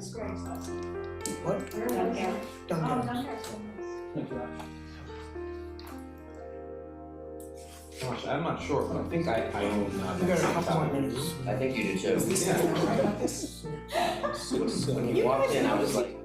was Greg's last name. What? Duncan. Duncan. Duncan's so nice. Gosh, I'm not sure, but I think I own We got a couple more minutes. I think you do too. Yeah. When you walked in, I was like,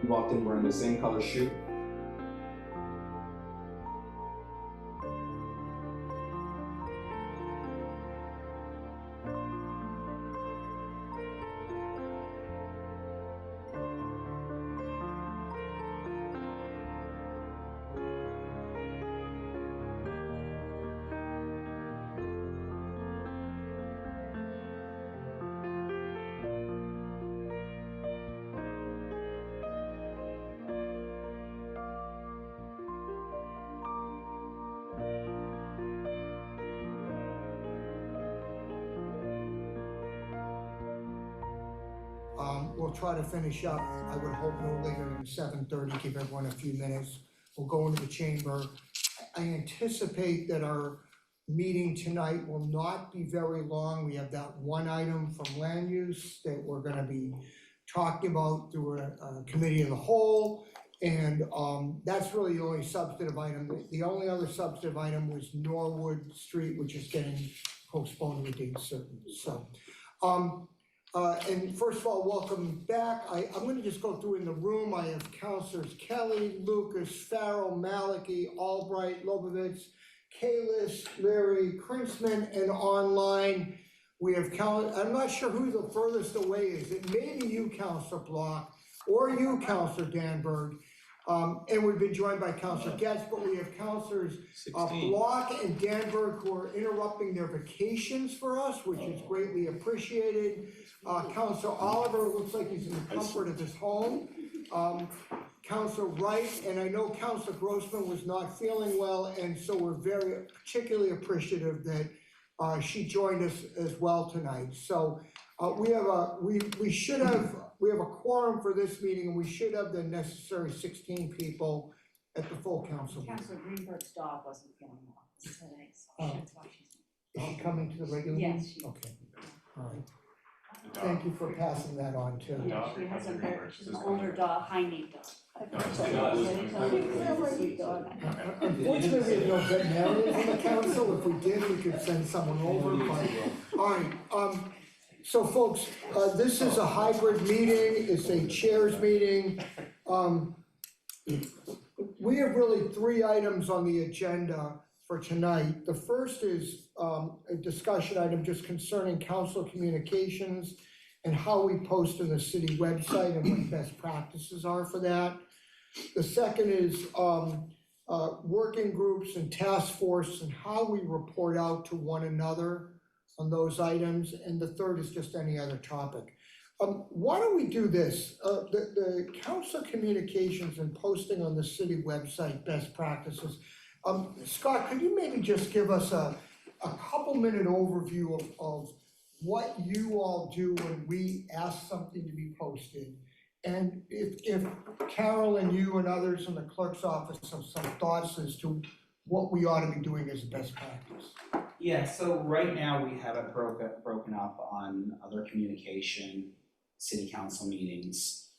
You walked in wearing the same color shoe. We'll try to finish up, I would hope no later than 7:30, give everyone a few minutes. We'll go into the chamber. I anticipate that our meeting tonight will not be very long. We have that one item from land use that we're gonna be talking about through a committee of the whole. And that's really the only substantive item. The only other substantive item was Norwood Street, which is getting postponed to a date certain, so. And first of all, welcome back. I'm gonna just go through in the room. I have Counselors Kelly, Lucas, Farrell, Maliki, Albright, Lobovitz, Kalis, Larry, Krinsman, and online we have I'm not sure who the furthest away is. It may be you, Counselor Block, or you, Counselor Danberg. And we've been joined by Counselor Getz, but we have Counselors 16. Block and Danberg who are interrupting their vacations for us, which is greatly appreciated. Counselor Oliver looks like he's in the comfort of his home. Counselor Wright, and I know Counselor Grossman was not feeling well, and so we're very particularly appreciative that she joined us as well tonight. So we have a quorum for this meeting, and we should have the necessary 16 people at the full council meeting. Councilor Greenberg's dog wasn't feeling well today, so that's why she's. Is she coming to the regular meeting? Yes, she is. Okay, all right. Thank you for passing that on too. Yeah, she has she's an older dog, high-named dog. Sweet dog. Unfortunately, we have no veterinarians on the council. If we did, we could send someone over, but, all right, so folks, this is a hybrid meeting, it's a chairs meeting. We have really three items on the agenda for tonight. The first is a discussion item just concerning council communications and how we post on the city website and what best practices are for that. The second is working groups and task force and how we report out to one another on those items, and the third is just any other topic. Why don't we do this? The council communications and posting on the city website best practices. Scott, could you maybe just give us a couple minute overview of what you all do when we ask something to be posted? And if Carol and you and others in the clerk's office have some thoughts as to what we ought to be doing as a best practice. Yeah, so right now we have it broken up on other communication, city council meetings,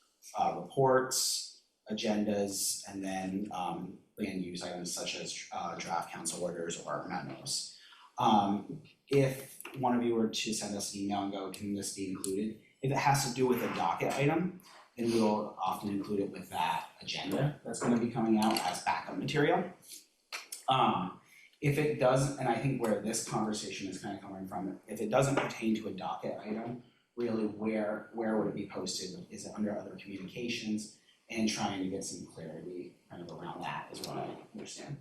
reports, agendas, and then land use items such as draft council orders or memos. If one of you were to send us an email and go, can this be included? If it has to do with a docket item, then we'll often include it with that agenda that's gonna be coming out as backup material. If it doesn't, and I think where this conversation is kind of coming from, if it doesn't pertain to a docket item, really where would it be posted? Is it under other communications? And trying to get some clarity kind of around that is what I understand.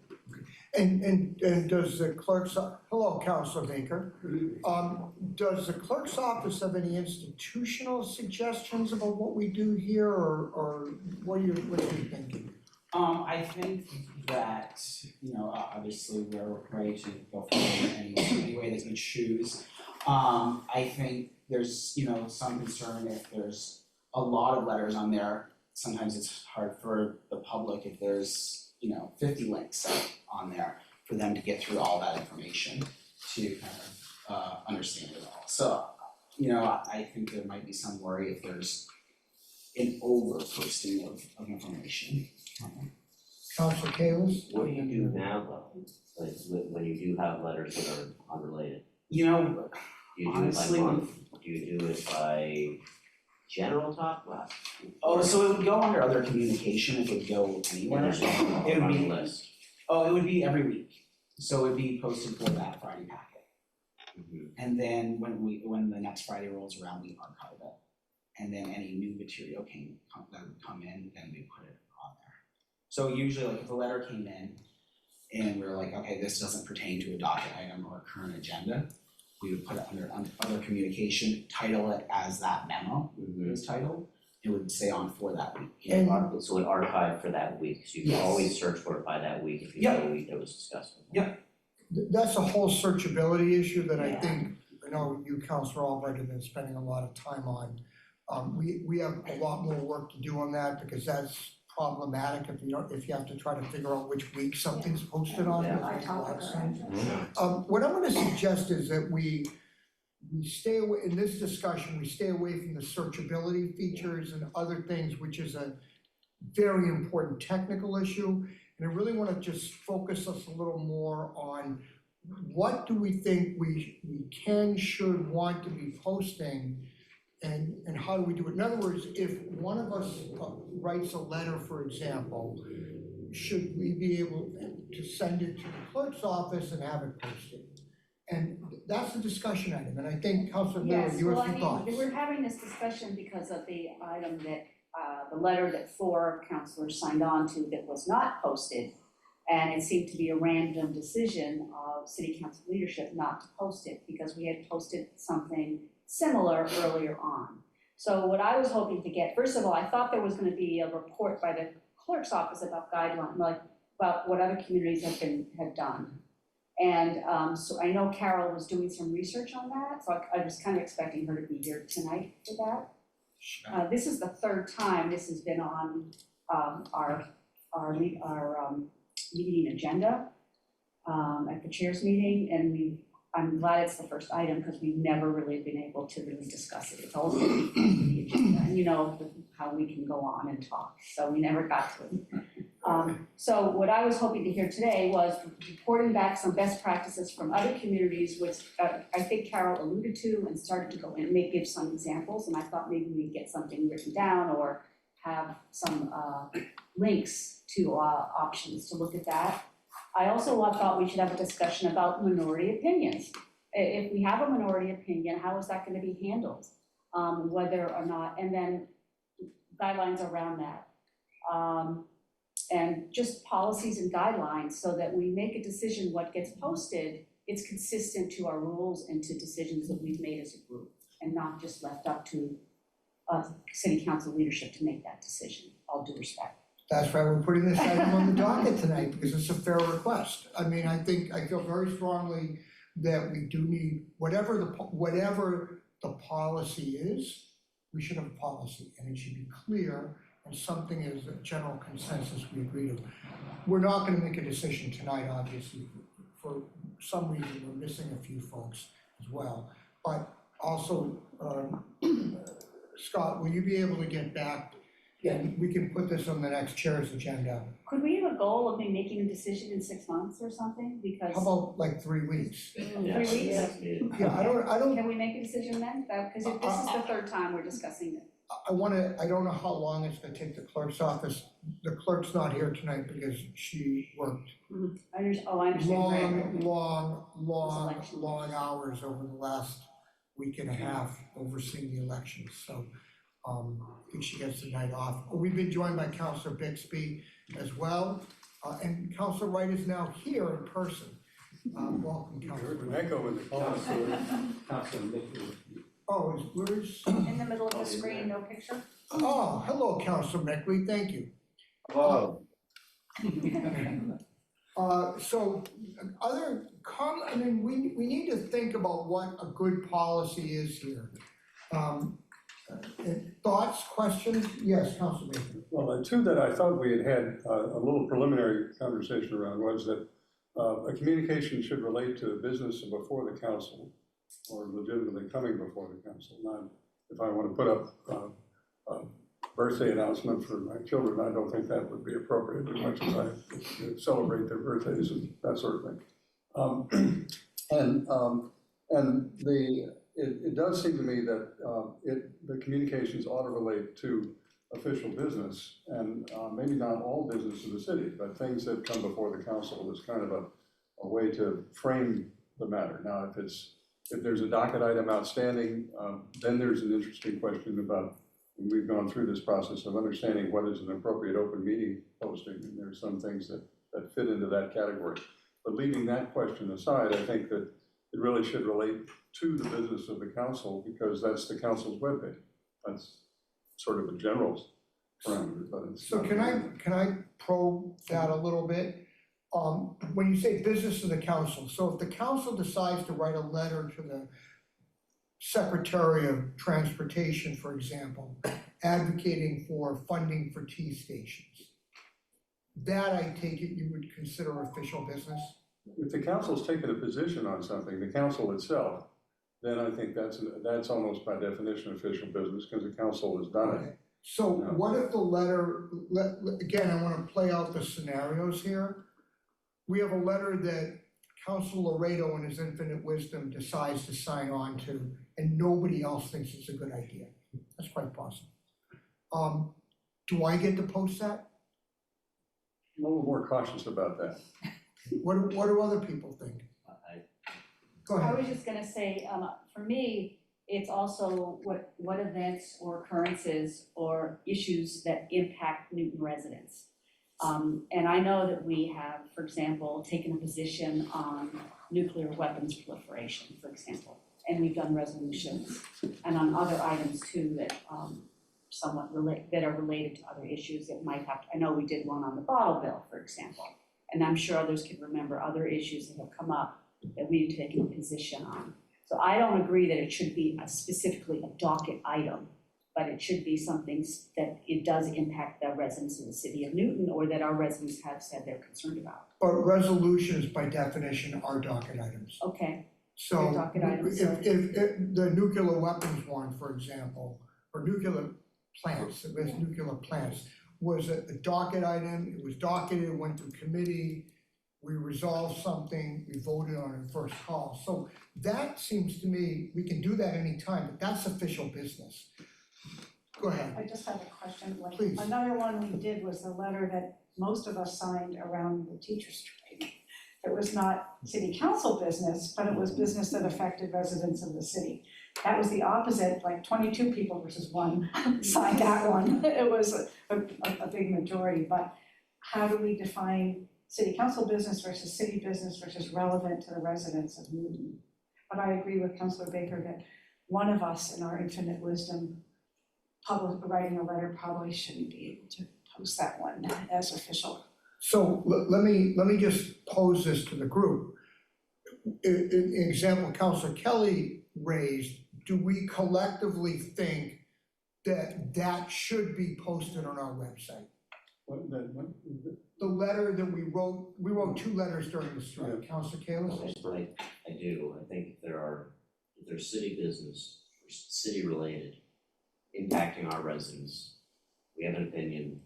And does the clerk's, hello, Counselor Baker. Does the clerk's office have any institutional suggestions about what we do here, or what are you thinking? I think that, obviously we're ready to go forward any way that you choose. I think there's, some concern if there's a lot of letters on there. Sometimes it's hard for the public if there's, 50 links on there for them to get through all that information to kind of understand it all. So, I think there might be some worry if there's an over posting of information. Counselor Kalis? What do you do now though? Like when you do have letters that are unrelated? Do you do Honestly, it by month? Do you do it by general top? so it would go under other communication, it would go anywhere. It would be, list. it would be every week. So it would be posted for that Friday packet. Mhm. And then when the next Friday rolls around, we archive it. And then any new material that would come in, then we put it on there. So usually like if a letter came in and we're like, okay, this doesn't pertain to a docket item or a current agenda, we would put it under other communication, title it as that memo is titled. It would stay on for that week. And- So it archived for that week, so you can Yes. always search for it by that week if you Yeah. know the week that was discussed. Yeah. That's a whole searchability issue that I Yeah. think, I know you, Counselor Albright, have been spending a lot of time on. We have a lot more work to do on that, because that's problematic if you have to try to figure out which week something's posted on. Yeah. That makes a lot of sense. What I'm gonna suggest is that we stay away, in this discussion, we stay away from the searchability features and other things, which is a very important technical issue. And I really wanna just focus us a little more on what do we think we can, should, want to be posting, and how do we do it? In other words, if one of us writes a letter, for example, should we be able to send it to the clerk's office and have it posted? And that's a discussion item, and I think, Councilor Miller, you have some thoughts. We're having this discussion because of the item that, the letter that 4 councilors signed on to that was not posted. And it seemed to be a random decision of city council leadership not to post it, because we had posted something similar earlier on. So what I was hoping to get, first of all, I thought there was gonna be a report by the clerk's office about guidelines, like about what other communities have done. And so I know Carol was doing some research on that, so I was kind of expecting her to be here tonight for that. This is the 3rd time this has been on our meeting agenda at the chairs meeting, and I'm glad it's the first item, because we've never really been able to really discuss it. It's always been on the agenda, and how we can go on and talk, so we never got to it. So what I was hoping to hear today was reporting back some best practices from other communities, which I think Carol alluded to and started to go in, give some examples, and I thought maybe we'd get something written down or have some links to options to look at that. I also thought we should have a discussion about minority opinions. If we have a minority opinion, how is that gonna be handled? Whether or not, and then guidelines around that. And just policies and guidelines so that we make a decision what gets posted, it's consistent to our rules and to decisions that we've made as a group, and not just left up to city council leadership to make that decision, all due respect. That's why we're putting this item on the docket tonight, because it's a fair request. I mean, I feel very strongly that we do need, whatever the policy is, we should have a policy, and it should be clear, and something is a general consensus we agree to. We're not gonna make a decision tonight, obviously, for some reason, we're missing a few folks as well. But also, Scott, will you be able to get back? And we can put this on the next chair's agenda. Could we have a goal of making a decision in 6 months or something, because How about like 3 weeks? 3 weeks? Yeah, I don't, Can we make a decision then? Because if this is the 3rd time we're discussing it. I don't know how long it's gonna take the clerk's office. The clerk's not here tonight because she worked I understand. long hours over the last week and a half overseeing the elections, so I think she gets the night off. We've been joined by Councilor Bixby as well. And Council Wright is now here in person. Welcome, Council There's an Wright. echo in the call. Councilor Mickey. Oh, where's, In the middle of the screen, no picture? oh, hello, Council Mickley, thank you. Hello. So I mean, we need to think about what a good policy is here. Thoughts, questions? Yes, Council Baker. Well, the two that I thought we had a little preliminary conversation around was that a communication should relate to business before the council or legitimately coming before the council. Not if I want to put up a birthday announcement for my children, I don't think that would be appropriate as much as I celebrate their birthdays and that sort of thing. It does seem to me that the communications ought to relate to official business and maybe not all business in the city, but things that come before the council is kind of a way to frame the matter. Now, if there's a docket item outstanding, then there's an interesting question about, and we've gone through this process of understanding what is an appropriate open meeting posting, and there's some things that fit into that category. But leaving that question aside, I think that it really should relate to the business of the council because that's the council's webpage. That's sort of a general parameter, but it's. So can I probe that a little bit? When you say business of the council, so if the council decides to write a letter to the Secretary of Transportation, for example, advocating for funding for T stations, that I take it you would consider official business? If the council's taken a position on something, the council itself, then I think that's almost by definition official business because the council has done it. Okay. So what if the letter, again, I wanna play out the scenarios here. We have a letter that Council Laredo in his infinite wisdom decides to sign on to, and nobody else thinks it's a good idea. That's quite possible. Do I get to post that? I'm a little more cautious about that. What do other people think? Go I ahead. was just gonna say, for me, it's also what events or occurrences or issues that impact Newton residents. And I know that we have, for example, taken a position on nuclear weapons proliferation, for example. And we've done resolutions and on other items too that that are related to other issues that might have, I know we did one on the bottle bill, for example. And I'm sure others can remember other issues that have come up that we've taken a position on. So I don't agree that it should be specifically a docket item, but it should be something that it does impact the residents of the city of Newton or that our residents have said they're concerned about. But resolutions by definition are docket items. Okay, So They're docket items, so- if the nuclear weapons one, for example, or nuclear plants, it was nuclear plants, was a docket item, it was docketed, it went through committee, we resolved something, we voted on it first call. So that seems to me, we can do that anytime, but that's official business. Go ahead. I just have a question, like, Please. another one we did was the letter that most of us signed around the teacher strike. It was not city council business, but it was business that affected residents of the city. That was the opposite, like 22 people versus one signed that one. It was a big majority, but how do we define city council business versus relevant to the residents of Newton? But I agree with Councilor Baker that one of us in our infinite wisdom writing a letter probably shouldn't be able to post that one as official. So let me just pose this to the group. An example Councilor Kelly raised, do we collectively think that that should be posted on our website? The letter that we wrote two letters during the strike, Councilor Kalis? I do. I think if there's city business or city related impacting our residents, we have an opinion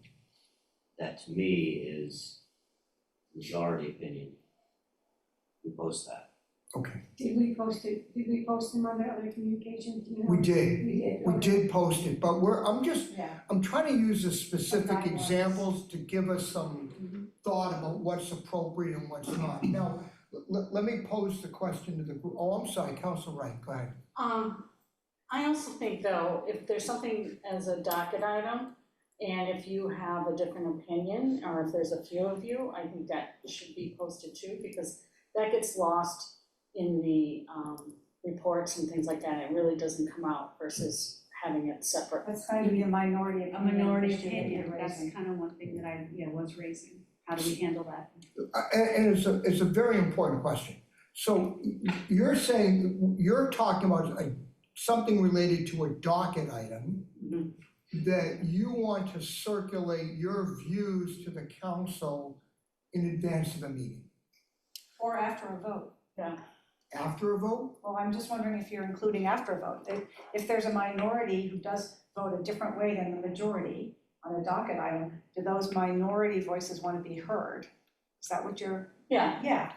that to me is majority opinion. We post that. Okay, Did we post them on the other communications? Do you know? we did. We We okay. did post it, but Yeah. I'm trying to use the specific Guidelines. examples to give us some thought about what's appropriate and what's not. Now, let me pose the question to the group. Oh, I'm sorry, Councilor Wright, go ahead. I also think though, if there's something as a docket item, And if you have a different opinion, or if there's a few of you, I think that should be posted too, because that gets lost in the reports and things like that. It really doesn't come out versus having it separate. That's going to be a minority A opinion. minority that you're opinion, that's raising. kind of one thing that I, was raising. How do we handle that? And it's a very important question. So you're saying, you're talking about something related to a docket item Mhm. that you want to circulate your views to the council in advance of the meeting, Or after a vote. after a vote? Well, I'm just wondering if you're including after a vote. If there's a minority who does vote a different way than the majority on a docket item, do those minority voices want to be heard? Is that what you're, Yeah, yeah,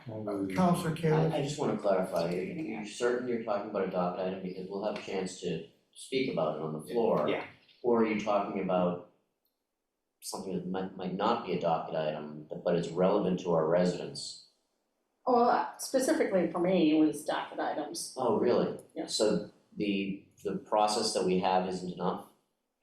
Counselor Kaler? I just wanna clarify, you're certain you're talking about a docket item because we'll have a chance to speak about it on the floor? Yeah. Or are you talking about something that might not be a docket item, but is relevant to our residents? well, specifically for me, it was docket items. Oh, really? Yeah. So the process that we have isn't enough?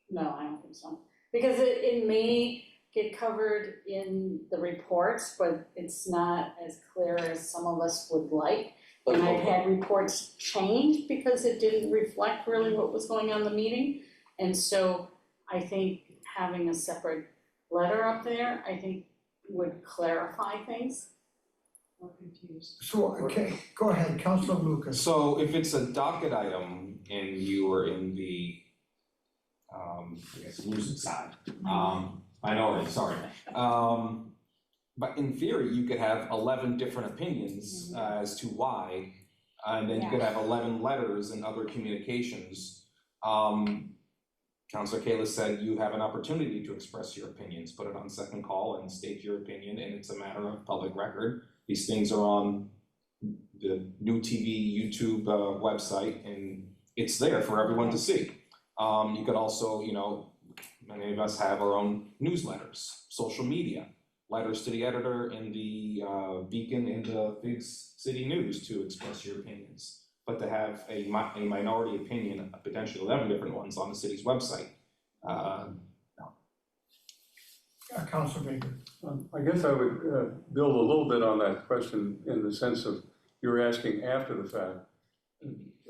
No, I don't think so. Because it may get covered in the reports, but it's not as clear as some of us would like. And I've had reports change because it didn't reflect really what was going on in the meeting. And so I think having a separate letter up there, I think would clarify things. We're confused. So, okay, go ahead, Counselor Lucas. So if it's a docket item and you are in the, I guess, losing side, minority, sorry. But in theory, you could have 11 different opinions as to why, and then you could have 11 letters and other communications. Councilor Kalis said you have an opportunity to express your opinions, put it on second call and state your opinion, and it's a matter of public record. These things are on the New TV, YouTube website, and it's there for everyone to see. You could also, many of us have our own newsletters, social media, letters to the editor in the Beacon and the Big City News to express your opinions. But to have a minority opinion, potentially 11 different ones on the city's website, no. Counselor Baker. I guess I would build a little bit on that question in the sense of you were asking after the fact.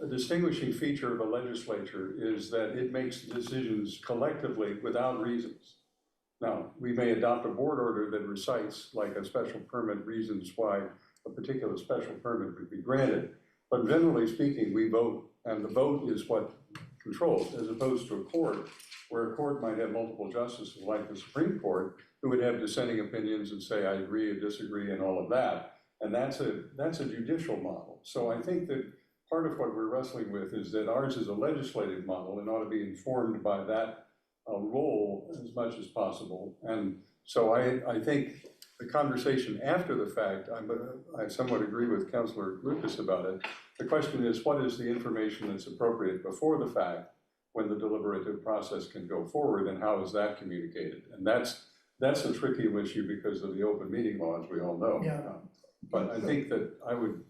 A distinguishing feature of a legislature is that it makes decisions collectively without reasons. Now, we may adopt a board order that recites, like a special permit, reasons why a particular special permit would be granted. But generally speaking, we vote, and the vote is what controls, as opposed to a court, where a court might have multiple justices, like the Supreme Court, who would have dissenting opinions and say, I agree or disagree and all of that. And that's a judicial model. So I think that part of what we're wrestling with is that ours is a legislative model and ought to be informed by that role as much as possible. And so I think the conversation after the fact, I somewhat agree with Councilor Lucas about it. The question is, what is the information that's appropriate before the fact when the deliberative process can go forward, and how is that communicated? And that's a tricky issue because of the open meeting law, as we all know. Yeah. But I think that I would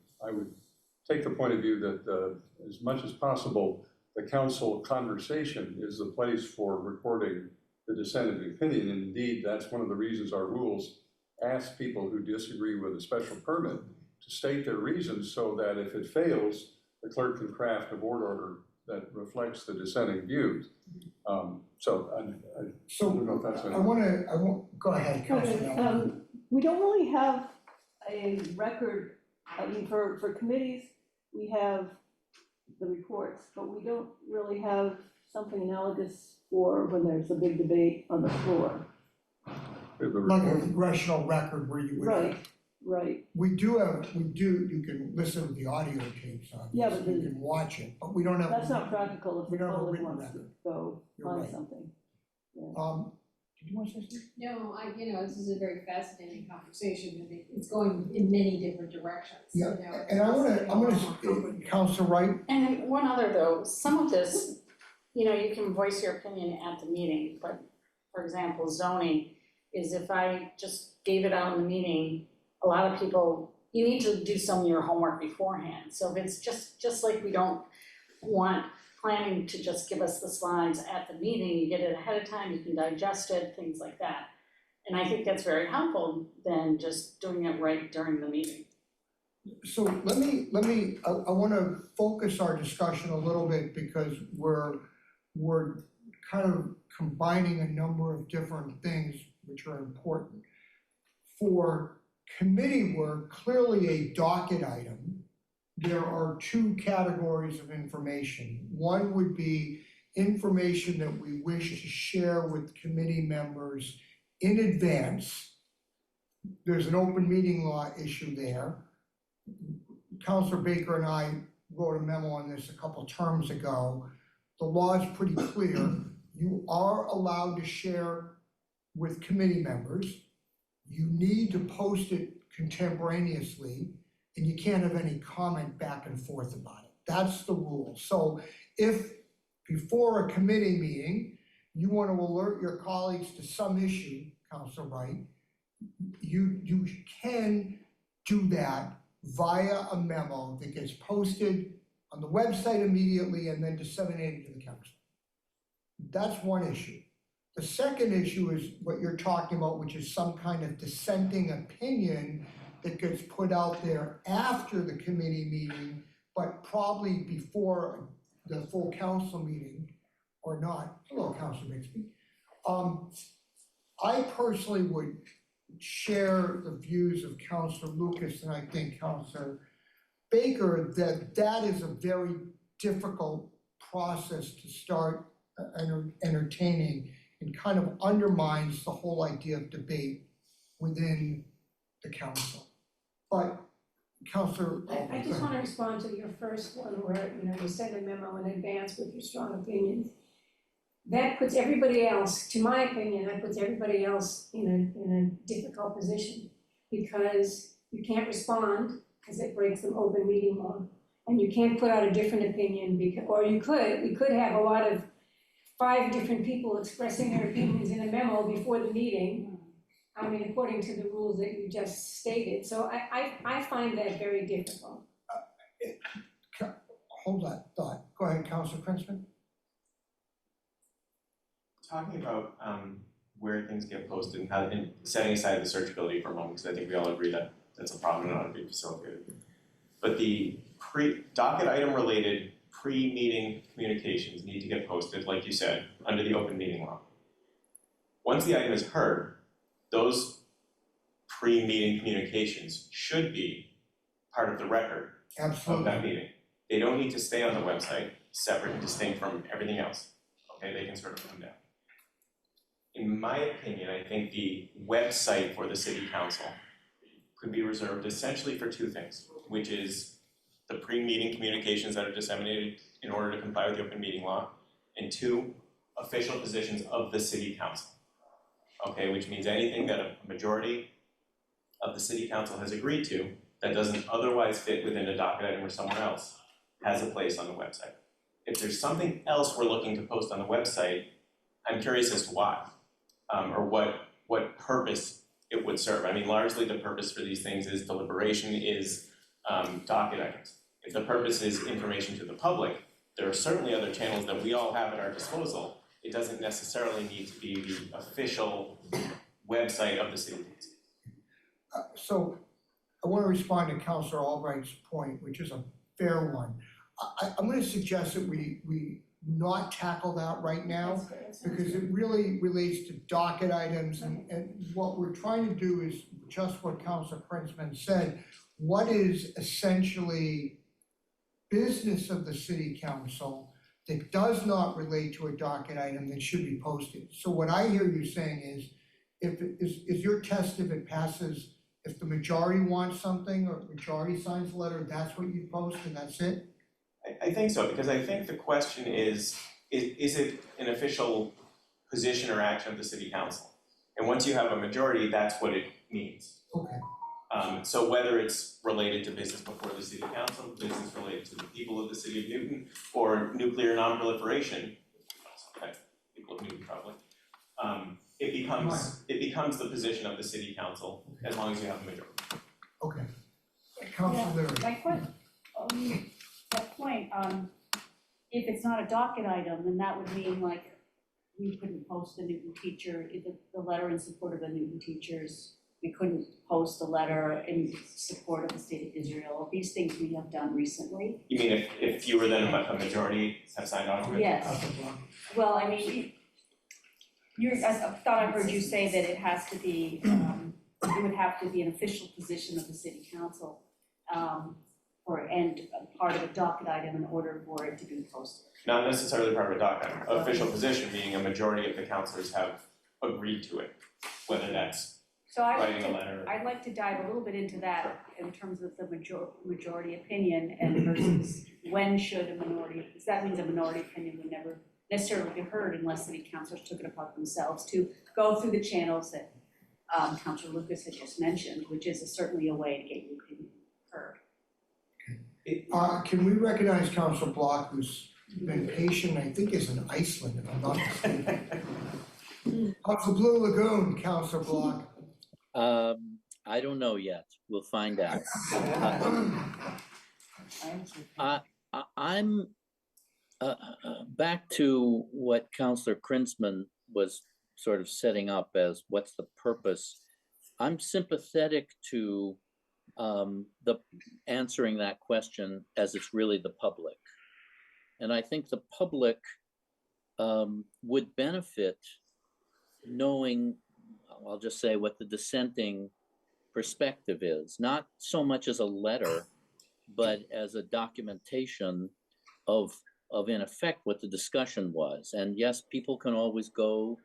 take the point of view that as much as possible, the council conversation is the place for recording the dissenting opinion. And indeed, that's one of the reasons our rules ask people who disagree with a special permit to state their reasons, so that if it fails, the clerk can craft a board order that reflects the dissenting views. So I don't know if that's I want, go ahead, Counselor Nelson. We don't really have a record, I mean, for committees, we have the reports, but we don't really have something analogous for when there's a big debate on the floor. Like a congressional record where you would. Right, We do, you can listen to the audio tapes on Yeah, this, but you can watch it, but we don't have. that's not practical if We the don't have a public written wants to record. go You're find right. something. Did you want to say something? No, this is a very fascinating conversation, and it's going in many different directions, Yeah, and I'm gonna, Counselor Wright, And one other though, some of this, you can voice your opinion at the meeting, but for example, zoning is if I just gave it out in the meeting, a lot of people, you need to do some of your homework beforehand. So if it's just like we don't want planning to just give us the slides at the meeting, you get it ahead of time, you can digest it, things like that. And I think that's very helpful than just doing it right during the meeting. So let me, I wanna focus our discussion a little bit because we're kind of combining a number of different things which are important. For committee work, clearly a docket item, there are two categories of information. One would be information that we wish to share with committee members in advance. There's an open meeting law issue there. Councilor Baker and I wrote a memo on this a couple terms ago. The law is pretty clear. You are allowed to share with committee members. You need to post it contemporaneously, and you can't have any comment back and forth about it. That's the rule. So if before a committee meeting, you want to alert your colleagues to some issue, Councilor Wright, you can do that via a memo that gets posted on the website immediately and then disseminated to the council. That's one issue. The second issue is what you're talking about, which is some kind of dissenting opinion that gets put out there after the committee meeting, but probably before the full council meeting or not. Hello, Councilor Bixby. I personally would share the views of Councilor Lucas and I think Councilor Baker that that is a very difficult process to start entertaining and kind of undermines the whole idea of debate within the council. But Councilor. I just want to respond to your first one where, you send a memo in advance with your strong opinions. That puts everybody else, to my opinion, that puts everybody else in a difficult position because you can't respond because it breaks the open meeting law. And you can't put out a different opinion we could have a lot of 5 different people expressing their opinions in a memo before the meeting. I mean, according to the rules that you just stated. So I find that very difficult. Hold that thought. Go ahead, Councilor Princeman. Talking about where things get posted and how, and setting aside the searchability for a moment, because I think we all agree that that's a problem and ought to be facilitated. But the docket item related pre-meeting communications need to get posted, like you said, under the open meeting law. Once the item is heard, those pre-meeting communications should be part of the record of that meeting. They don't need to stay on the website, separate and distinct from everything else. Okay, they can sort of come down. In my opinion, I think the website for the city council could be reserved essentially for 2 things, which is the pre-meeting communications that are disseminated in order to comply with the open meeting law, and 2, official positions of the city council. Okay, which means anything that a majority of the city council has agreed to that doesn't otherwise fit within a docket item or somewhere else has a place on the website. If there's something else we're looking to post on the website, I'm curious as to why, or what purpose it would serve. I mean, largely the purpose for these things is deliberation, is docket items. If the purpose is information to the public, there are certainly other channels that we all have at our disposal. It doesn't necessarily need to be the official website of the city council. So I want to respond to Councilor Albright's point, which is a fair one. I'm going to suggest that we not tackle that right now because it really relates to docket items and what we're trying to do is just what Councilor Princeman said. What is essentially business of the city council that does not relate to a docket item that should be posted? So what I hear you saying is your test if it passes, if the majority wants something or majority signs the letter, that's what you post and that's it? I think so, because I think the question is it an official position or action of the city council? And once you have a majority, that's what it means. Okay. So whether it's related to business before the city council, business related to the people of the city of Newton, or nuclear non-proliferation, people of Newton probably, it becomes the position of the city council as long as you have a majority. Okay. Councilor Larry. That point, if it's not a docket item, then that would mean like we couldn't post the Newton teacher, the letter in support of the Newton teachers. We couldn't post a letter in support of the state of Israel. These things we have done recently. You mean if fewer than a majority have signed on to it? Yes. Well, I mean, I thought I heard you say that it has to be, it would have to be an official position of the city council, and part of a docket item in order for it to be posted. Not necessarily part of a doc item, official position being a majority of the councilors have agreed to it, whether that's So writing a letter. I'd like to dive a little bit into that in terms of the majority opinion and versus when should a minority, because that means a minority opinion would never necessarily be heard unless city councilors took it upon themselves to go through the channels that Councilor Lucas had just mentioned, which is certainly a way to get your opinion heard. Can we recognize Councilor Block, who's been patient, I think is in Iceland, if I'm not mistaken. Councilor Blue Lagoon, Councilor Block. I don't know yet. We'll find out. I'm back to what Councilor Krinsman was sort of setting up as what's the purpose. I'm sympathetic to the answering that question as it's really the public. And I think the public would benefit knowing, I'll just say what the dissenting perspective is, not so much as a letter, but as a documentation of in effect what the discussion was. And yes, people can always go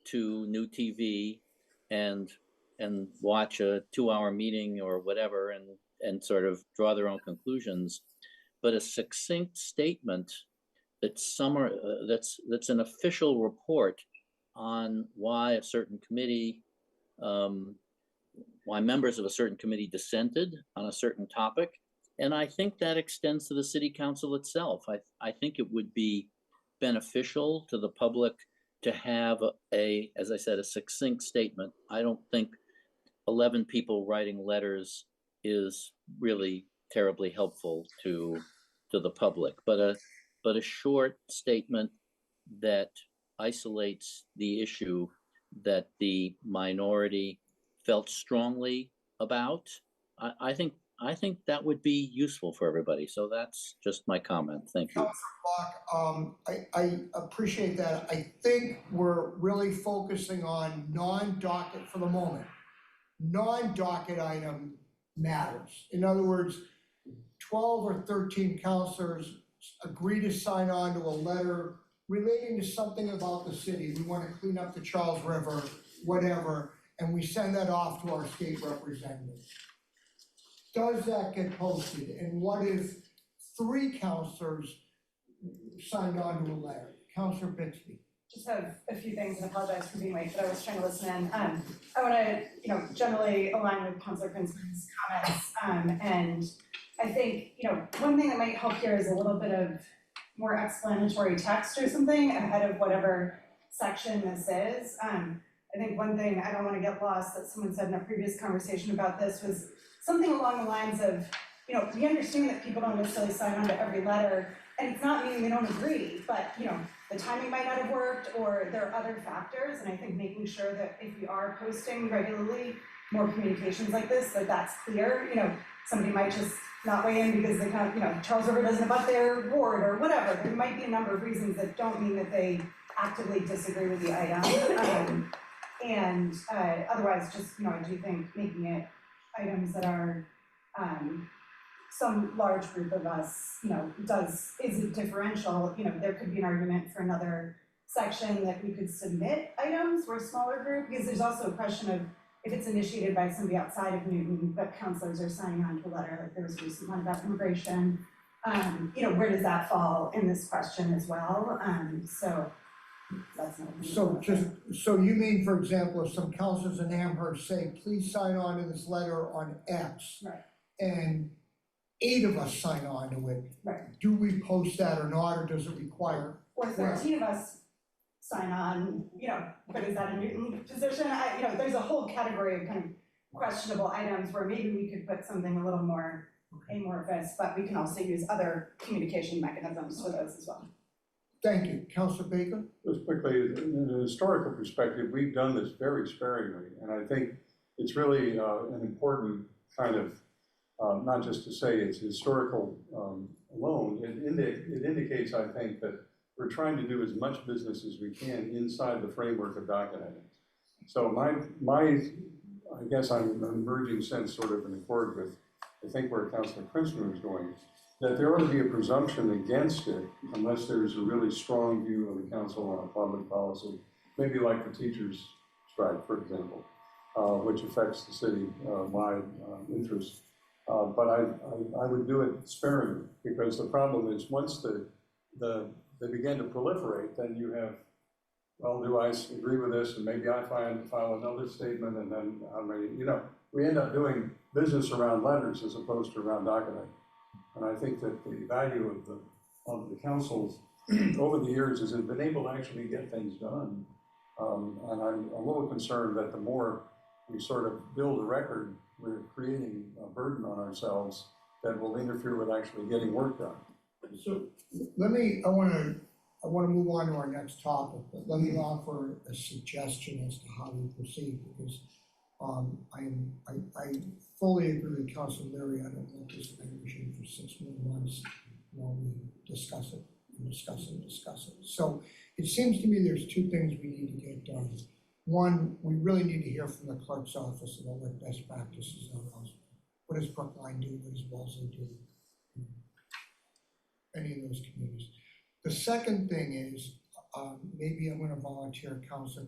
to New TV and watch a 2-hour meeting or whatever and sort of draw their own conclusions. But a succinct statement that's an official report on why a certain committee, why members of a certain committee dissented on a certain topic. And I think that extends to the city council itself. I think it would be beneficial to the public to have as I said, a succinct statement. I don't think 11 people writing letters is really terribly helpful to the public, but a short statement that isolates the issue that the minority felt strongly about. I think that would be useful for everybody. So that's just my comment. Thank you. Block, I appreciate that. I think we're really focusing on non-docket for the moment. Non-docket item matters. In other words, 12 or 13 councilors agree to sign on to a letter relating to something about the city. We want to clean up the Charles River, whatever, and we send that off to our state representative. Does that get posted? And what if 3 councilors signed on to a letter? Councilor Bixby. Just have a few things and apologize for being late, but I was trying to listen in. I want to, generally align with Councilor Krinsman's comments. And I think, one thing that might help here is a little bit of more explanatory text or something ahead of whatever section this is. I think one thing I don't want to get lost that someone said in a previous conversation about this was something along the lines of, we understand that people don't necessarily sign on to every letter, and it's not meaning they don't agree, but, the timing might not have worked, or there are other factors, and I think making sure that if we are posting regularly more communications like this, that that's clear. Somebody might just not weigh in because they Charles River doesn't abut their ward or whatever. There might be a number of reasons that don't mean that they actively disagree with the item. And otherwise, just, I do think making it items that are some large group of us, is a differential. There could be an argument for another section that we could submit items for a smaller group, because there's also a question of if it's initiated by somebody outside of Newton, but councilors are signing on to a letter, like there was a recent one about immigration, where does that fall in this question as well? So that's not. So you mean, for example, if some councilors in Amherst say, please sign on to this letter on X. Right. And 8 of us sign on to it. Right. Do we post that or not, or does it require? Or 13 of us sign on, but is that a Newton position? There's a whole category of kind of questionable items where maybe we could put something a little more amorphous, but we can also use other communication mechanisms for those as well. Thank you. Councilor Baker? Just quickly, in a historical perspective, we've done this very sparingly, and I think it's really an important kind of, not just to say it's historical alone, it indicates, I think, that we're trying to do as much business as we can inside the framework of docket items. So I guess I'm merging sense sort of in accord with, I think, where Councilor Princeton was going, that there ought to be a presumption against it unless there's a really strong view of the council on a public policy, maybe like the teachers' strike, for example, which affects the city-wide interest. But I would do it sparingly, because the problem is once they begin to proliferate, then you have, well, do I agree with this, and maybe I file another statement, and then how many, we end up doing business around letters as opposed to around docket items. And I think that the value of the councils over the years is been able to actually get things done. And I'm a little concerned that the more we sort of build a record, we're creating a burden on ourselves that will interfere with actually getting work done. So I wanna move on to our next topic, but let me offer a suggestion as to how we proceed, because I fully agree with Councilor Leary. I don't want this languishing for 6 more months while we discuss it and discuss it and discuss it. So it seems to me there's 2 things we need to get done. One, we really need to hear from the clerk's office about what best practices are. What does Brookline do? What does Wellesley do? Any of those communities. The second thing is, maybe I'm gonna volunteer Councilor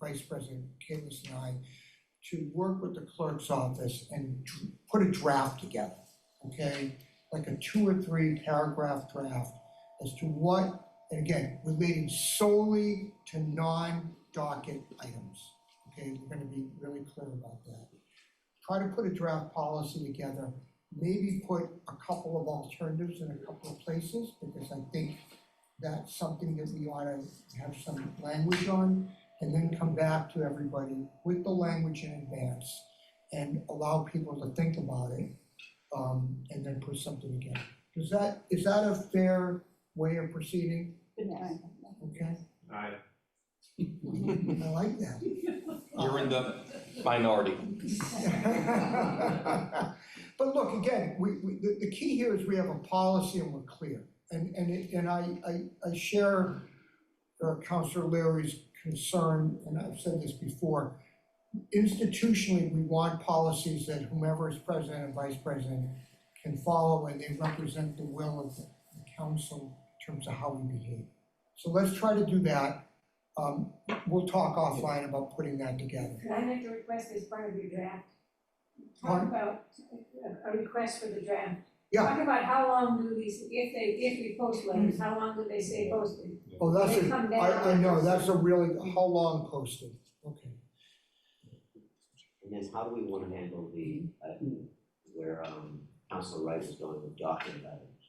Vice President Kalis and I to work with the clerk's office and put a draft together, okay? Like a 2 or 3 paragraph draft as to what, and again, relating solely to non-docket items, okay? We're gonna be really clear about that. Try to put a draft policy together, maybe put a couple of alternatives in a couple of places, because I think that's something that we ought to have some language on, and then come back to everybody with the language in advance and allow people to think about it, and then put something together. Is that a fair way of proceeding? Okay, Aye. I like that. You're in the minority. But look, again, the key here is we have a policy and we're clear. And I share Councilor Leary's concern, and I've said this before. Institutionally, we want policies that whomever is president and vice president can follow, and they represent the will of the council in terms of how we behave. So let's try to do that. We'll talk offline about putting that together. Could I make a request as part of your draft? Talk Pardon? about a request for the draft. Yeah. Talk about how long do these, if we post letters, how long do they stay posted? Oh, that's They come down. I know, that's a really, how long posted, okay. And then how do we wanna handle the, where, Councilor Wright is going with docket items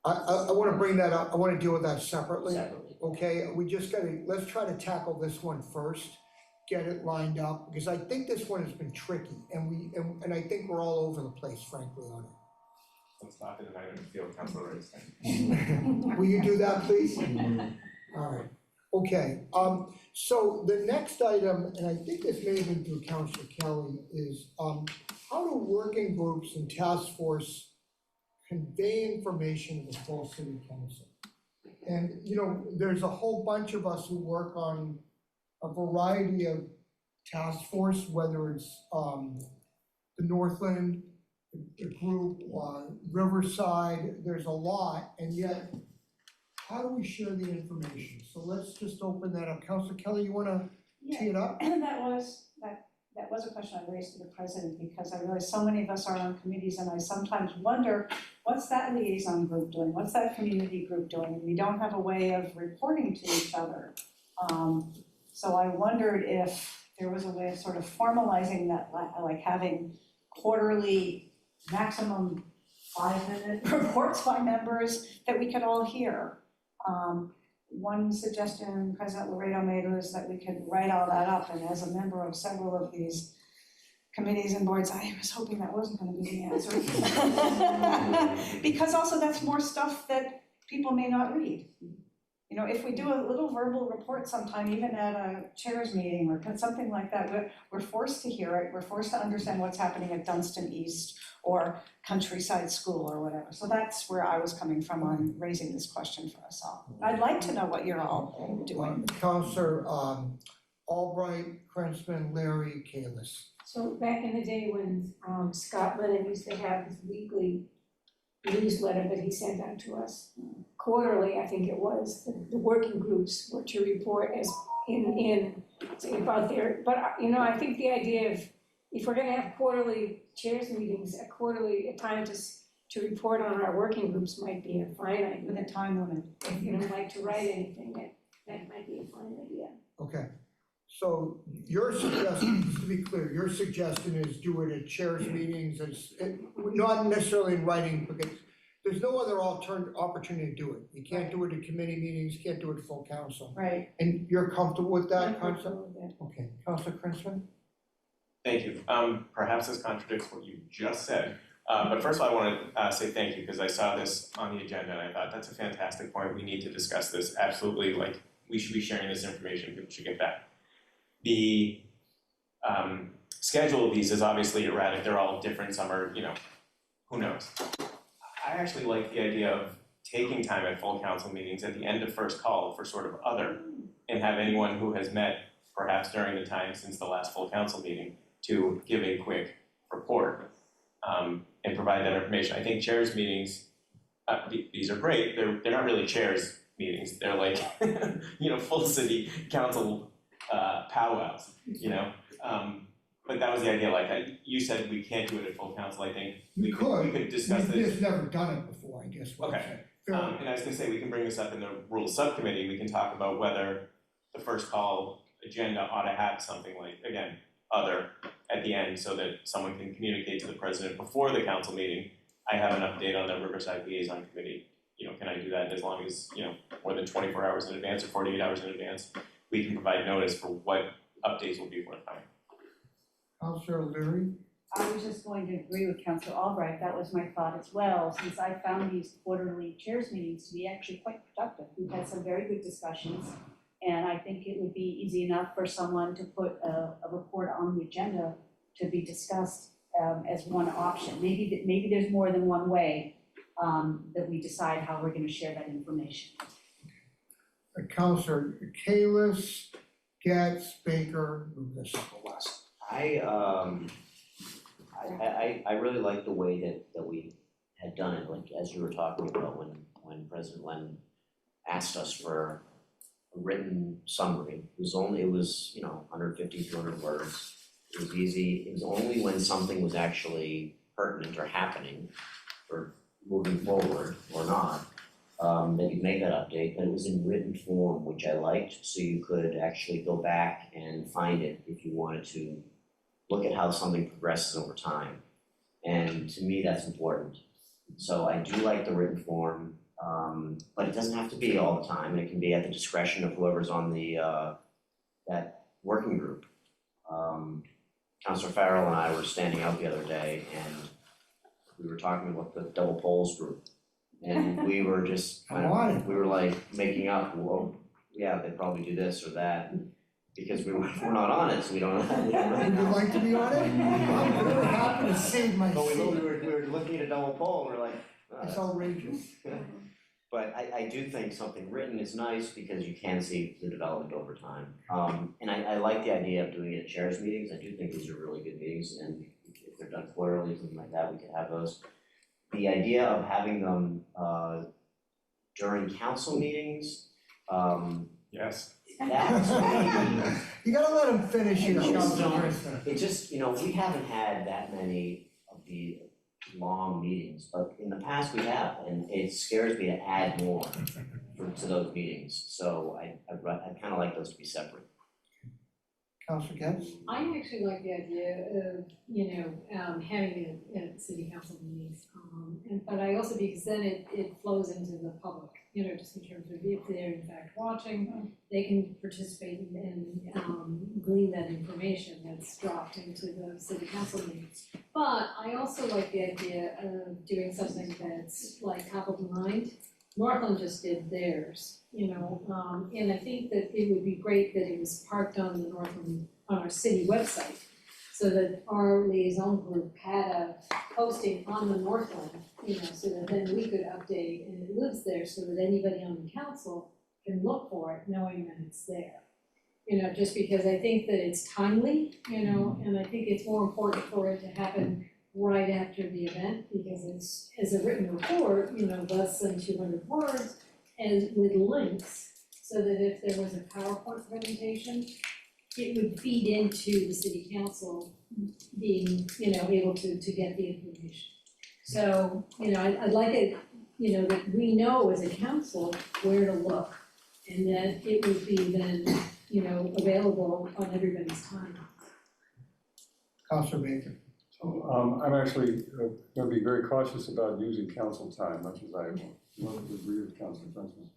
I wanna bring that up, I wanna deal with that separately. separately? Okay, let's try to tackle this one first, get it lined up, because I think this one has been tricky, and I think we're all over the place, frankly, on it. Let's not do an item to deal with Councilor Wright's thing. Will you do that, please? All right, okay, so the next item, and I think this may have been through Councilor Kelly, is, how do working groups and task force convey information to the full city council? And, there's a whole bunch of us who work on a variety of task force, whether it's, the Northland, the group, Riverside, there's a lot, and yet, how do we share the information? So let's just open that up. Councilor Kelly, you wanna tee it up? And that was a question I raised to the president, because I realize so many of us are on committees, and I sometimes wonder, what's that liaison group doing? What's that community group doing? And we don't have a way of reporting to each other. So I wondered if there was a way of sort of formalizing that, like having quarterly maximum 5-minute reports by members that we could all hear. One suggestion President Laredo made was that we could write all that up, and as a member of several of these committees and boards, I was hoping that wasn't gonna be the answer. Because also that's more stuff that people may not read. You know, if we do a little verbal report sometime, even at a chairs meeting or something like that, we're forced to hear it, we're forced to understand what's happening at Dunstan East or Countryside School or whatever. So that's where I was coming from on raising this question for us all. I'd like to know what you're all doing. Counselor Albright, Krentzman, Larry, Kalis. So back in the day when Scott Lennon used to have his weekly newsletter that he sent out to us, quarterly, I think it was, the working groups were to report as about their, but I think the idea of, if we're gonna have quarterly chairs meetings, a time to report on our working groups might be a fine idea. With a time limit. If you don't like to write anything, that might be a fine idea. Okay, so your suggestion, just to be clear, your suggestion is do it at chairs meetings, not necessarily in writing, because there's no other opportunity to do it. You can't do it at committee meetings, can't do it at full council. Right. And you're comfortable with that I'm concept? comfortable with that. Okay, Counselor Krentzman? Thank you. Perhaps this contradicts what you just said, but first of all, I want to say thank you because I saw this on the agenda and I thought that's a fantastic point. We need to discuss this. Absolutely, like we should be sharing this information. People should get that. The schedule of these is obviously erratic. They're all different. Some are, who knows. I actually like the idea of taking time at full council meetings at the end of first call for sort of other, and have anyone who has met perhaps during the time since the last full council meeting to give a quick report and provide that information. I think chairs meetings, these are great. They're not really chairs meetings. They're like, full city council powwows, But that was the idea, like, you said we can't do it at full council, I think. We could discuss We've this. just never done it before, I guess. what I'm Okay. saying. Fair enough. And I was gonna say, we can bring this up in the rules subcommittee, we can talk about whether the first call agenda ought to have something like, again, other at the end, so that someone can communicate to the president before the council meeting. I have an update on the Riverside Liaison Committee, can I do that as long as, more than 24 hours in advance or 48 hours in advance? We can provide notice for what updates will be forthcoming. Counselor Leary? I was just going to agree with Councilor Albright, that was my thought as well, since I found these quarterly chairs meetings to be actually quite productive. We've had some very good discussions, and I think it would be easy enough for someone to put a report on the agenda to be discussed as one option. Maybe there's more than one way that we decide how we're gonna share that information. Counselor Kalis, Getz, Baker, Lucas. I really like the way that we had done it, like as you were talking about when President Lennon asked us for a written summary. It was 150, 200 words. It was easy. It was only when something was actually pertinent or happening or moving forward or not, that you'd make that update, but it was in written form, which I liked, so you could actually go back and find it if you wanted to look at how something progresses over time. And to me, that's important. So I do like the written form, but it doesn't have to be all the time, and it can be at the discretion of whoever's on that working group. Councilor Farrell and I were standing out the other day, and we were talking about the double polls group. And we were just we were like making up, well, yeah, they'd probably do this or that, because we're not on it, so we don't really Would you know. like to be on it? I'm very happy to save my But we seat. were looking at a double poll, and we're like, It's outrageous. But I do think something written is nice because you can see the development over time. And I like the idea of doing it at chairs meetings. I do think these are really good meetings, and if they're done quarterly, something like that, we could have those. The idea of having them during council meetings, Yes. that's maybe, You gotta let him finish it, It just Counselor don't- Krentzman. it just, we haven't had that many of the long meetings, but in the past we have, and it scares me to add more to those meetings. So I kind of like those to be separate. Counselor Getz? I actually like the idea of, having it at city council meetings. But I also, because then it flows into the public, just in terms of if they're in fact watching, they can participate and glean that information that's dropped into the city council meetings. But I also like the idea of doing something that's like top of mind Northland just did theirs, and I think that it would be great that it was parked on the Northland, on our city website, so that our liaison group had a posting on the Northland, so that then we could update, and it lives there, so that anybody on the council can look for it, knowing that it's there. Just because I think that it's timely, and I think it's more important for it to happen right after the event, because it's, as a written report, less than 200 words, and with links, so that if there was a PowerPoint presentation, it would feed into the city council being, able to get the information. So, I'd like it, that we know as a council where to look, and that it would be then, available on everybody's time. Councilor Baker. So, I'm actually gonna be very cautious about using council time, much as I love to agree with Councilor Frenchman.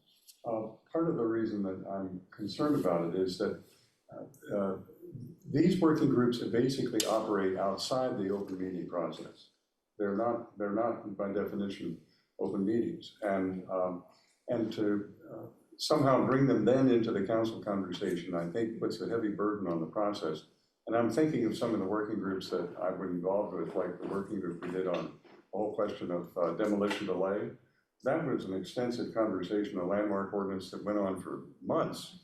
Part of the reason that I'm concerned about it is that these working groups basically operate outside the open meeting process. They're not by definition open meetings, and to somehow bring them then into the council conversation, I think puts a heavy burden on the process. And I'm thinking of some of the working groups that I've been involved with, like the working group we did on the whole question of demolition delay. That was an extensive conversation, a landmark ordinance that went on for months.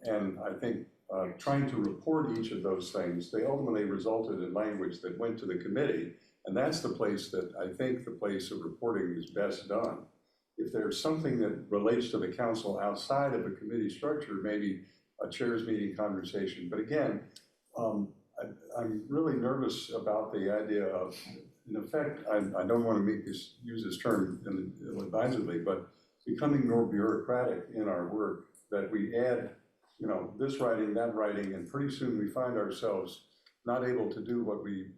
And I think trying to report each of those things, they ultimately resulted in language that went to the committee. And that's the place that I think the place of reporting is best done. If there's something that relates to the council outside of a committee structure, maybe a chairs meeting conversation. But again, I'm really nervous about the idea of, in effect, I don't want to use this term ill-advisedly, but becoming more bureaucratic in our work, that we add, this writing, that writing, and pretty soon we find ourselves not able to do what we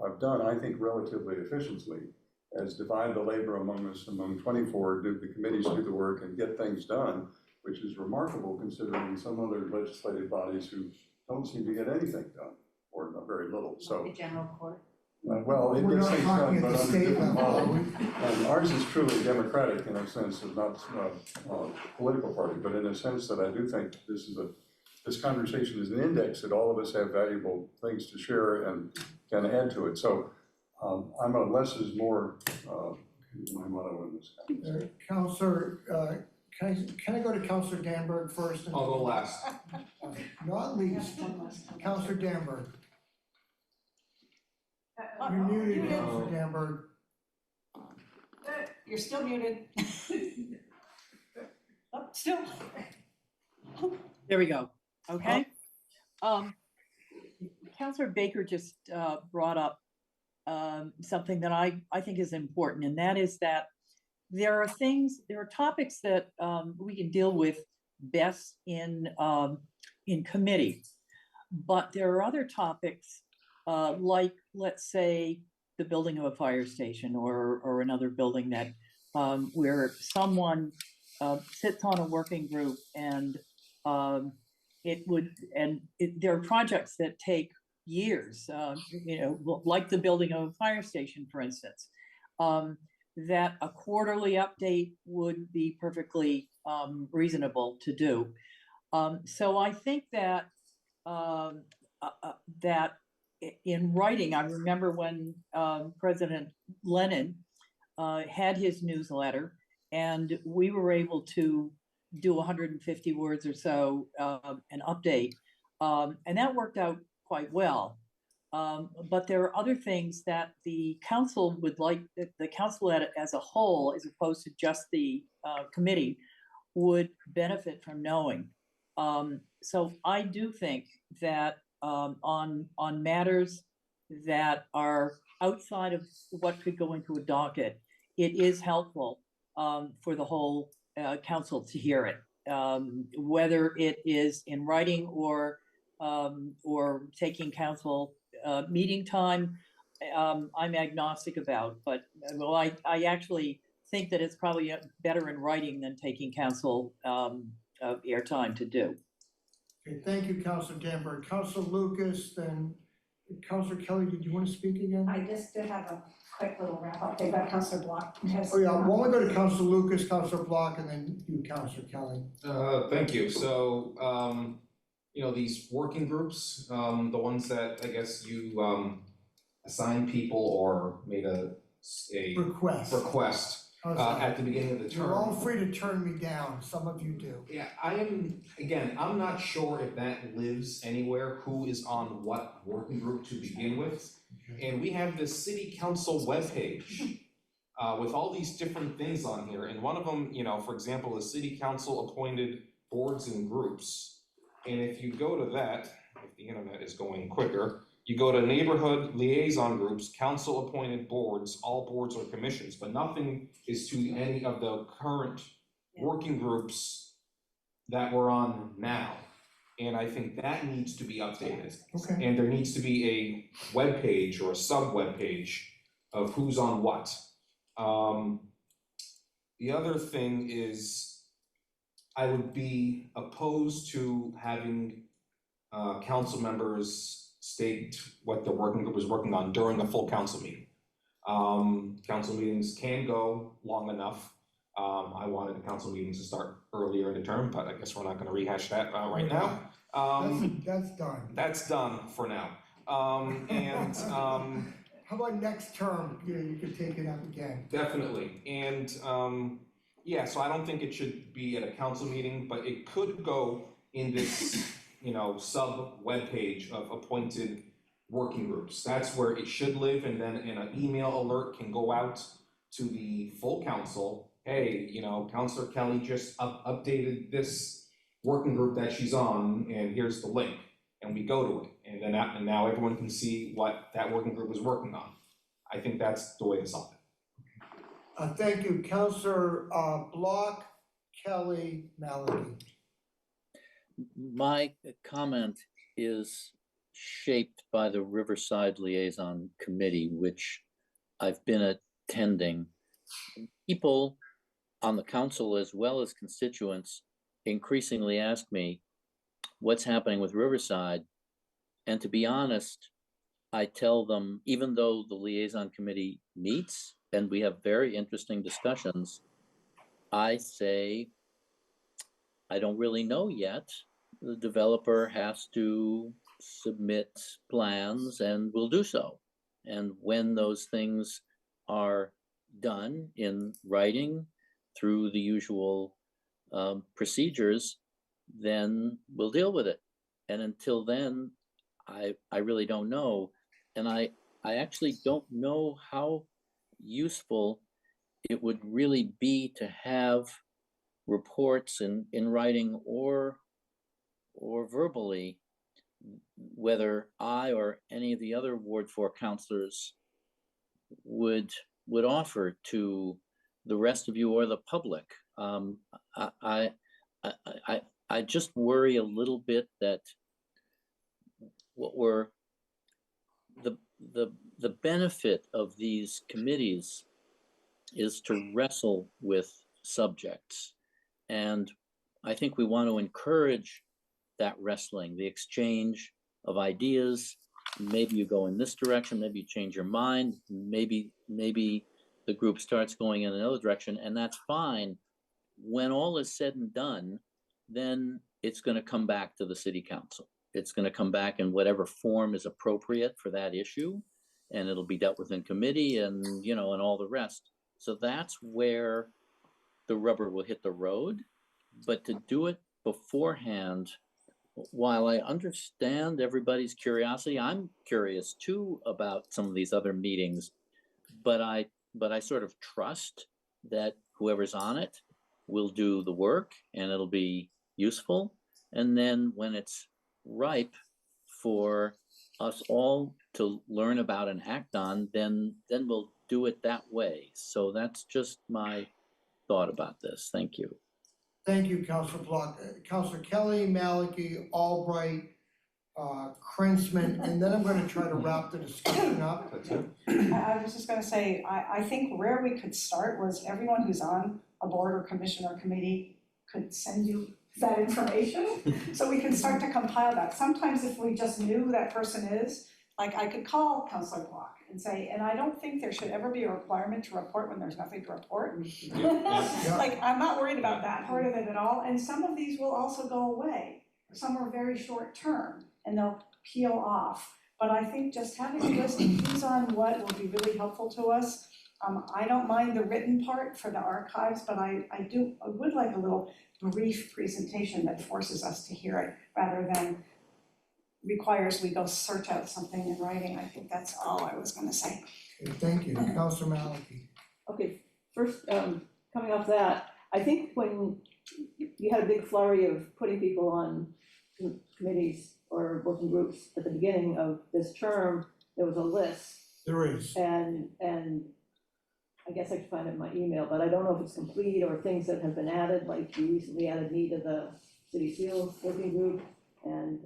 have done, I think, relatively efficiently, as divide the labor among us, among 24, do the committees do the work and get things done, which is remarkable considering some other legislative bodies who don't seem to get anything done, or very little, so. The general court. Well, it We're gets not things talking done, at but the under state different level, are model. we? And ours is truly democratic in a sense of not political party, but in a sense that I do think this conversation is an index that all of us have valuable things to share and can add to it. So I'm a less is more, my motto in this kind of Councilor, can I go to Councilor Danberg first? I'll go last. Not least, Councilor Danberg. You're muted, Councilor Danberg. You're still muted. Oh, still. There we go, okay? Councilor Baker just brought up something that I think is important, and that is that there are topics that we can deal with best in committee, but there are other topics like, let's say, the building of a fire station or another building that where someone sits on a working group and there are projects that take years, like the building of a fire station, for instance, that a quarterly update would be perfectly reasonable to do. So I think that that in writing, I remember when President Lenin had his newsletter, and we were able to do 150 words or so, an update, and that worked out quite well. But there are other things that the council would like, the council as a whole, as opposed to just the committee, would benefit from knowing. So I do think that on matters that are outside of what could go into a docket, it is helpful for the whole council to hear it, whether it is in writing or taking council meeting time. I'm agnostic about, but well, I actually think that it's probably better in writing than taking council airtime to do. Okay, thank you, Councilor Danberg. Councilor Lucas, then Counselor Kelly, did you want to speak again? I just did have a quick little wrap up thing about Counselor Block. Oh, yeah, why don't we go to Counselor Lucas, Counselor Block, and then you, Counselor Kelly. Thank you. So, you know, these working groups, the ones that I guess you, assigned people or made a request, How's that? at the beginning of the term. You're all free to turn me down, some of you do. Yeah, I'm not sure if that lives anywhere, who is on what working group to begin with. And we have this city council webpage, with all these different things on here, and one of them, you know, for example, the city council appointed boards and groups. And if you go to that, if the internet is going quicker, you go to neighborhood liaison groups, council appointed boards, all boards or commissions, but nothing is to any of the current working groups that we're on now. And I think that needs to be updated. Okay. And there needs to be a web page or a sub-web page of who's on what. The other thing is, I would be opposed to having council members state what the working group is working on during a full council meeting. Council meetings can go long enough. I wanted the council meetings to start earlier in the term, but I guess we're not gonna rehash that right now. That's done. That's done for now. How about next term, you could take it up again? Definitely, and yeah, so I don't think it should be at a council meeting, but it could go in this, you know, sub webpage of appointed working groups. That's where it should live, and then an email alert can go out to the full council. Hey, you know, Counselor Kelly just updated this working group that she's on, and here's the link, and we go to it, and then and now everyone can see what that working group is working on. I think that's the way to solve it. Thank you, Counselor Block, Kelly, Malachi. My comment is shaped by the Riverside Liaison Committee, which I've been attending. People on the council as well as constituents increasingly ask me what's happening with Riverside. And to be honest, I tell them, even though the liaison committee meets and we have very interesting discussions, I say, I don't really know yet. The developer has to submit plans and will do so. And when those things are done in writing through the usual procedures, then we'll deal with it. And until then, I really don't know. And I actually don't know how useful it would really be to have reports in writing or verbally, whether I or any of the other Ward 4 councilors would offer to the rest of you or the public. I just worry a little bit that the benefit of these committees is to wrestle with subjects. And I think we want to encourage that wrestling, the exchange of ideas. Maybe you go in this direction, maybe you change your mind, maybe the group starts going in another direction, and that's fine. When all is said and done, then it's going to come back to the city council. It's going to come back in whatever form is appropriate for that issue, and it'll be dealt with in committee and, you know, and all the rest. So that's where the rubber will hit the road. But to do it beforehand, while I understand everybody's curiosity, I'm curious too about some of these other meetings, but I sort of trust that whoever's on it will do the work and it'll be useful. And then when it's ripe for us all to learn about and act on, then we'll do it that way. So that's just my thought about this. Thank you. Thank you, Councilor Block. Councilor Kelly, Malachi, Albright, Krinsman, and then I'm going to try to wrap the discussion up. I was just gonna say, I think where we could start was everyone who's on a board or commission or committee could send you that information, so we can start to compile that. Sometimes if we just knew who that person is, Like, I could call Counselor Block and say, and I don't think there should ever be a requirement to report when there's nothing to report. Like, I'm not worried about that part of it at all, and some of these will also go away. Some are very short term, and they'll peel off. But I think just having a list of who's on what will be really helpful to us. I don't mind the written part for the archives, but I would like a little brief presentation that forces us to hear it, rather than requires we go search out something in writing. I think that's all I was gonna say. Okay, thank you, Counselor Maliki. Okay, first, coming off that, I think when you had a big flurry of putting people on committees or working groups at the beginning of this term, there was a list. There is. And I guess I could find it in my email, but I don't know if it's complete or things that have been added, like you recently added me to the City Seal Working Group, and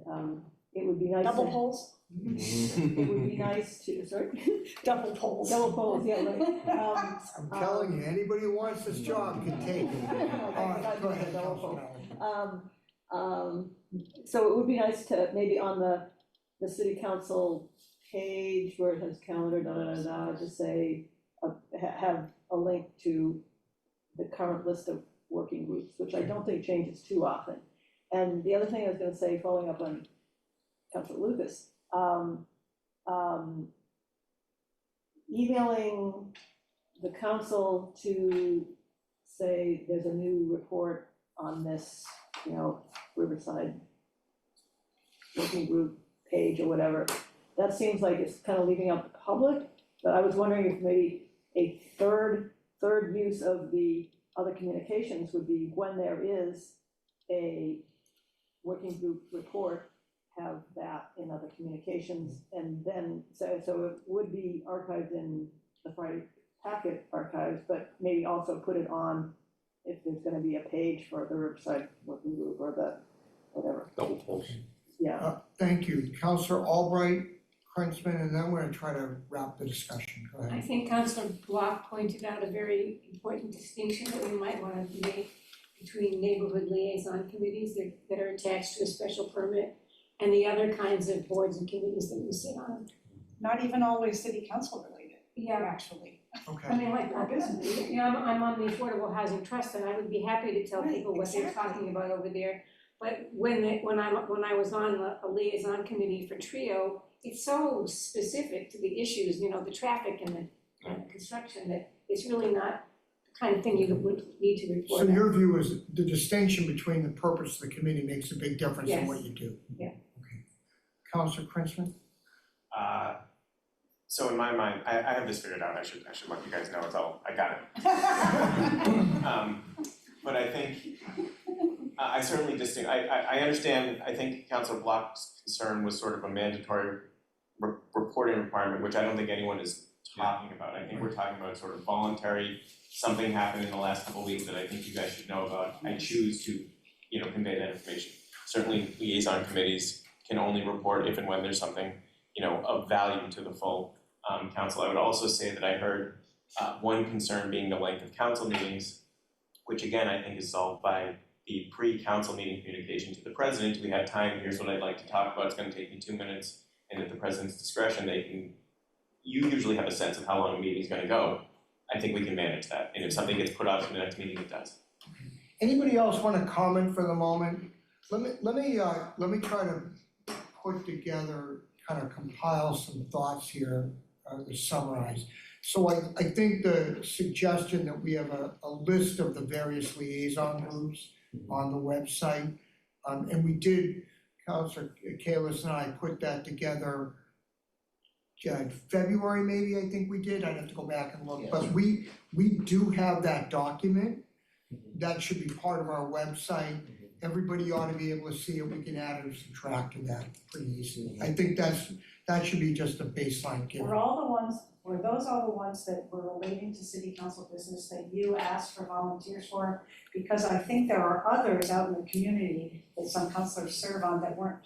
it would be nice to. Double polls? It would be nice to, sorry? Double polls. Double polls, yeah, right. I'm telling you, anybody who wants this job can take it. All right, go ahead, Double Counselor poll. So it would be nice to, maybe on the city council page where it has calendar, just say, have a link to the current list of working groups, which I don't think changes too often. And the other thing I was gonna say, following up on Councilor Lucas, emailing the council to say there's a new report on this, Riverside working group page or whatever, that seems like it's kind of leaving out the public, but I was wondering if maybe a third use of the other communications would be when there is a working group report, have that in other communications, and then, so it would be archived in the Friday packet archives, but maybe also put it on if there's gonna be a page for the Riverside Working Group or the, whatever. Double polls. Yeah, Thank you, Counselor Albright, Krentzman, and then we're gonna try to wrap the discussion. Go I ahead. think Councilor Block pointed out a very important distinction that we might wanna make between neighborhood liaison committees that are attached to a special permit and the other kinds of boards and committees that we sit on. Not even always city council related, Yeah, actually. Okay. I mean, like, I'm on the Affordable Housing Trust, and I would be happy to tell Right, people what they're exactly. talking about over there. But when I was on a liaison committee for Trio, it's so specific to the issues, the traffic and the construction, that it's really not the kind of thing you would need to report So on. your view is the distinction between the purpose of the committee makes a big difference in Yes. what you do? Yeah. Okay. Counselor Krentzman? So in my mind, I have this figured out, I should let you guys know, I got it. But I think, I certainly I understand, I think Councilor Block's concern was sort of a mandatory reporting requirement, which I don't think anyone is talking about. I think we're talking about sort of voluntary, something happened in the last couple of weeks that I think you guys should know about. I choose to, convey that information. Certainly liaison committees can only report if and when there's something, of value to the full council. I would also say that I heard one concern being the length of council meetings, which again, I think is solved by the pre-council meeting communication to the president. We have time, here's what I'd like to talk about, it's gonna take me 2 minutes, and at the president's discretion, you usually have a sense of how long a meeting's gonna go. I think we can manage that, and if something gets put off to the next meeting, it does. Anybody else want to comment for the moment? Let me try to put together, kind of compile some thoughts here, to summarize. So I think the suggestion that we have a list of the various liaison groups on the website, and we did, Councilor Kalis and I put that together February maybe, I think we did, I'd have to go back and look, but we do have that document. That should be part of our website, everybody ought to be able to see it, we can add or subtract to that pretty easily. I think that should be just a baseline given. Were those all the ones that were relating to city council business that you asked for volunteers for? Because I think there are others out in the community that some councilors serve on that weren't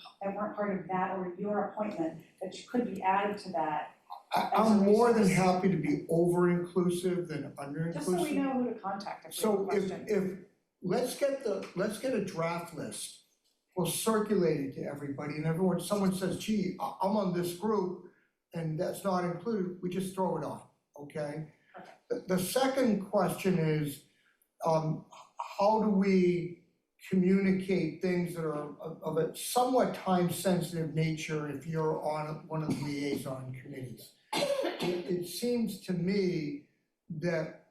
part of that or your appointment, that could be added to that. I'm more than happy to be over-inclusive than under-inclusive. Just so we know who to contact if we have a So question. let's get a draft list, we'll circulate it to everybody, and someone says, gee, I'm on this group, and that's not included, we just throw it on, okay? The second question is, how do we communicate things that are of a somewhat time-sensitive nature if you're on one of the liaison committees? It seems to me that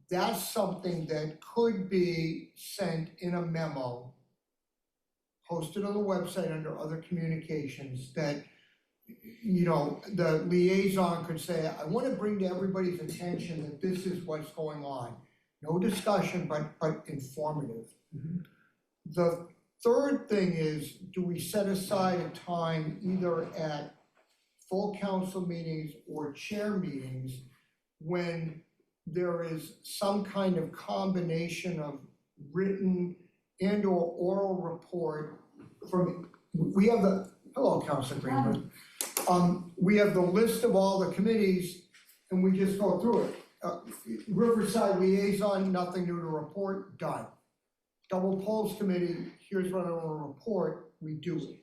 that's something that could be sent in a memo, posted on the website under other communications, that, you know, the liaison could say, I wanna bring to everybody's attention that this is what's going on. No discussion, but informative. The third thing is, do we set aside a time either at full council meetings or chair meetings when there is some kind of combination of written and or oral report from, we have the, hello, Councilor Greenberg. We have the list of all the committees and we just go through it. Riverside liaison, nothing new to report, done. Double polls committee, here's what I want to report, we do it.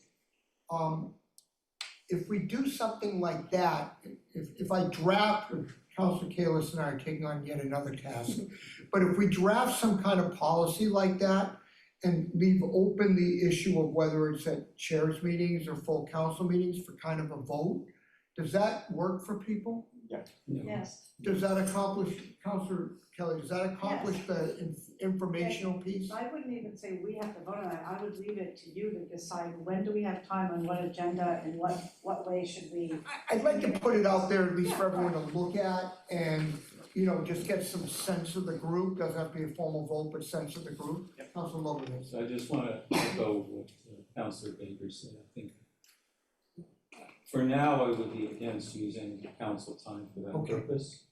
If we do something like that, if I draft, Councilor Kalis and I are taking on yet another task, but if we draft some kind of policy like that and leave open the issue of whether it's at chairs meetings or full council meetings for kind of a vote, does that work for people? Yes. Does that accomplish, Councilor Kelly, does that accomplish the informational piece? I wouldn't even say we have to vote on it, I would leave it to you to decide when do we have time on what agenda and what way should we. I'd like to put it out there at least for everyone to look at and, you know, just get some sense of the group, doesn't have to be a formal vote, but sense of the group. Councilor Logan. So I just wanna echo what Councilor Baker said, I think. For now, I would be against using council time for that purpose.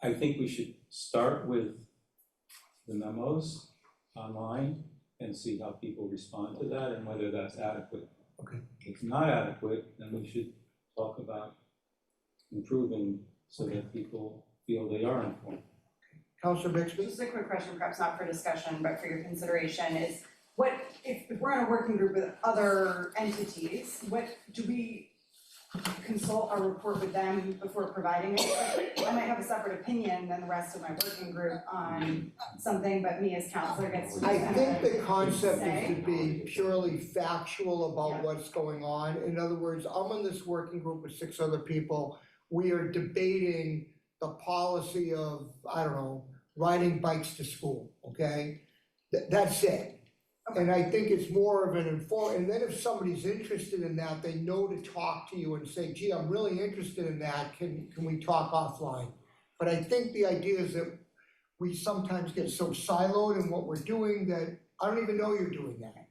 I think we should start with the memos online and see how people respond to that and whether that's adequate. Okay. If it's not adequate, then we should talk about improving so that people feel they are informed. Councilor Bixby? Just a quick question, perhaps not for discussion, but for your consideration, is what, if we're on a working group with other entities, what, do we consult our report with them before providing it? I might have a separate opinion than the rest of my working group on something, but me as counselor gets to. I think the concept is to be purely factual about what's going on. In other words, I'm in this working group with 6 other people. We are debating the policy of, I don't know, riding bikes to school, okay? That's it. And I think it's more of an and then if somebody's interested in that, they know to talk to you and say, gee, I'm really interested in that, can we talk offline? But I think the idea is that we sometimes get so siloed in what we're doing that I don't even know you're doing that.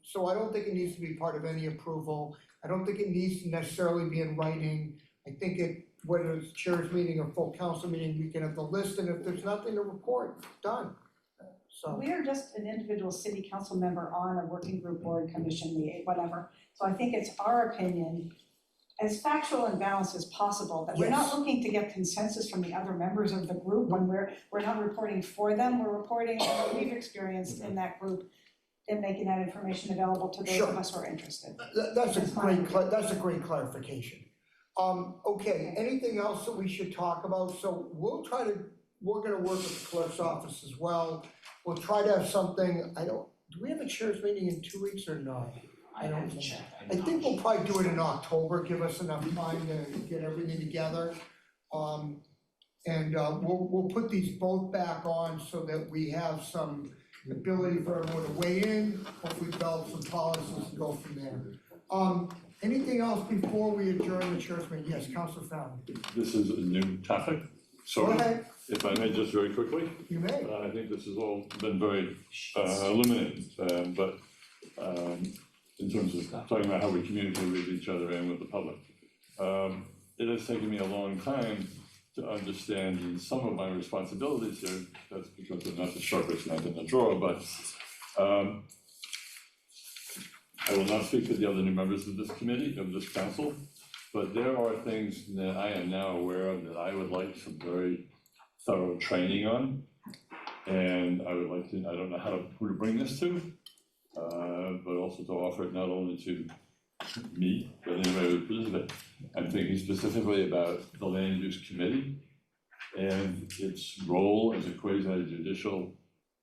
So I don't think it needs to be part of any approval. I don't think it needs to necessarily be in writing. I think whether it's chairs meeting or full council meeting, we can have the list, and if there's nothing to report, done. So. We are just an individual city council member on a working group, board, commission, whatever. So I think it's our opinion, as factual and balanced as possible, that we're not looking to get consensus from the other members of the group when we're not reporting for them, we're reporting on what we've experienced in that group and making that information available to those of us who are interested. That's a great clarification. Okay, anything else that we should talk about? So we're gonna work with the clerk's office as well. We'll try to have something, do we have a chairs meeting in 2 weeks or not? I don't know. I think we'll probably do it in October, give us enough time to get everything together. We'll put these both back on so that we have some ability for everyone to weigh in, hopefully develop some policies and go from there. Anything else before we adjourn the chairs meeting? Yes, Councilor Fallon. This is a new topic, so Go ahead. if I may just very quickly. You may. I think this has all been very illuminating, but in terms of talking about how we communicate with each other and with the public. It has taken me a long time to understand some of my responsibilities here. That's because I'm not the sharpest knife in the drawer, but I will not speak for the other new members of this committee, of this council, but there are things that I am now aware of that I would like some very thorough training on. And I would like to, I don't know who to bring this to, but also to offer it not only to me, but anybody who participates. I'm thinking specifically about the land use committee and its role as a quasi-judicial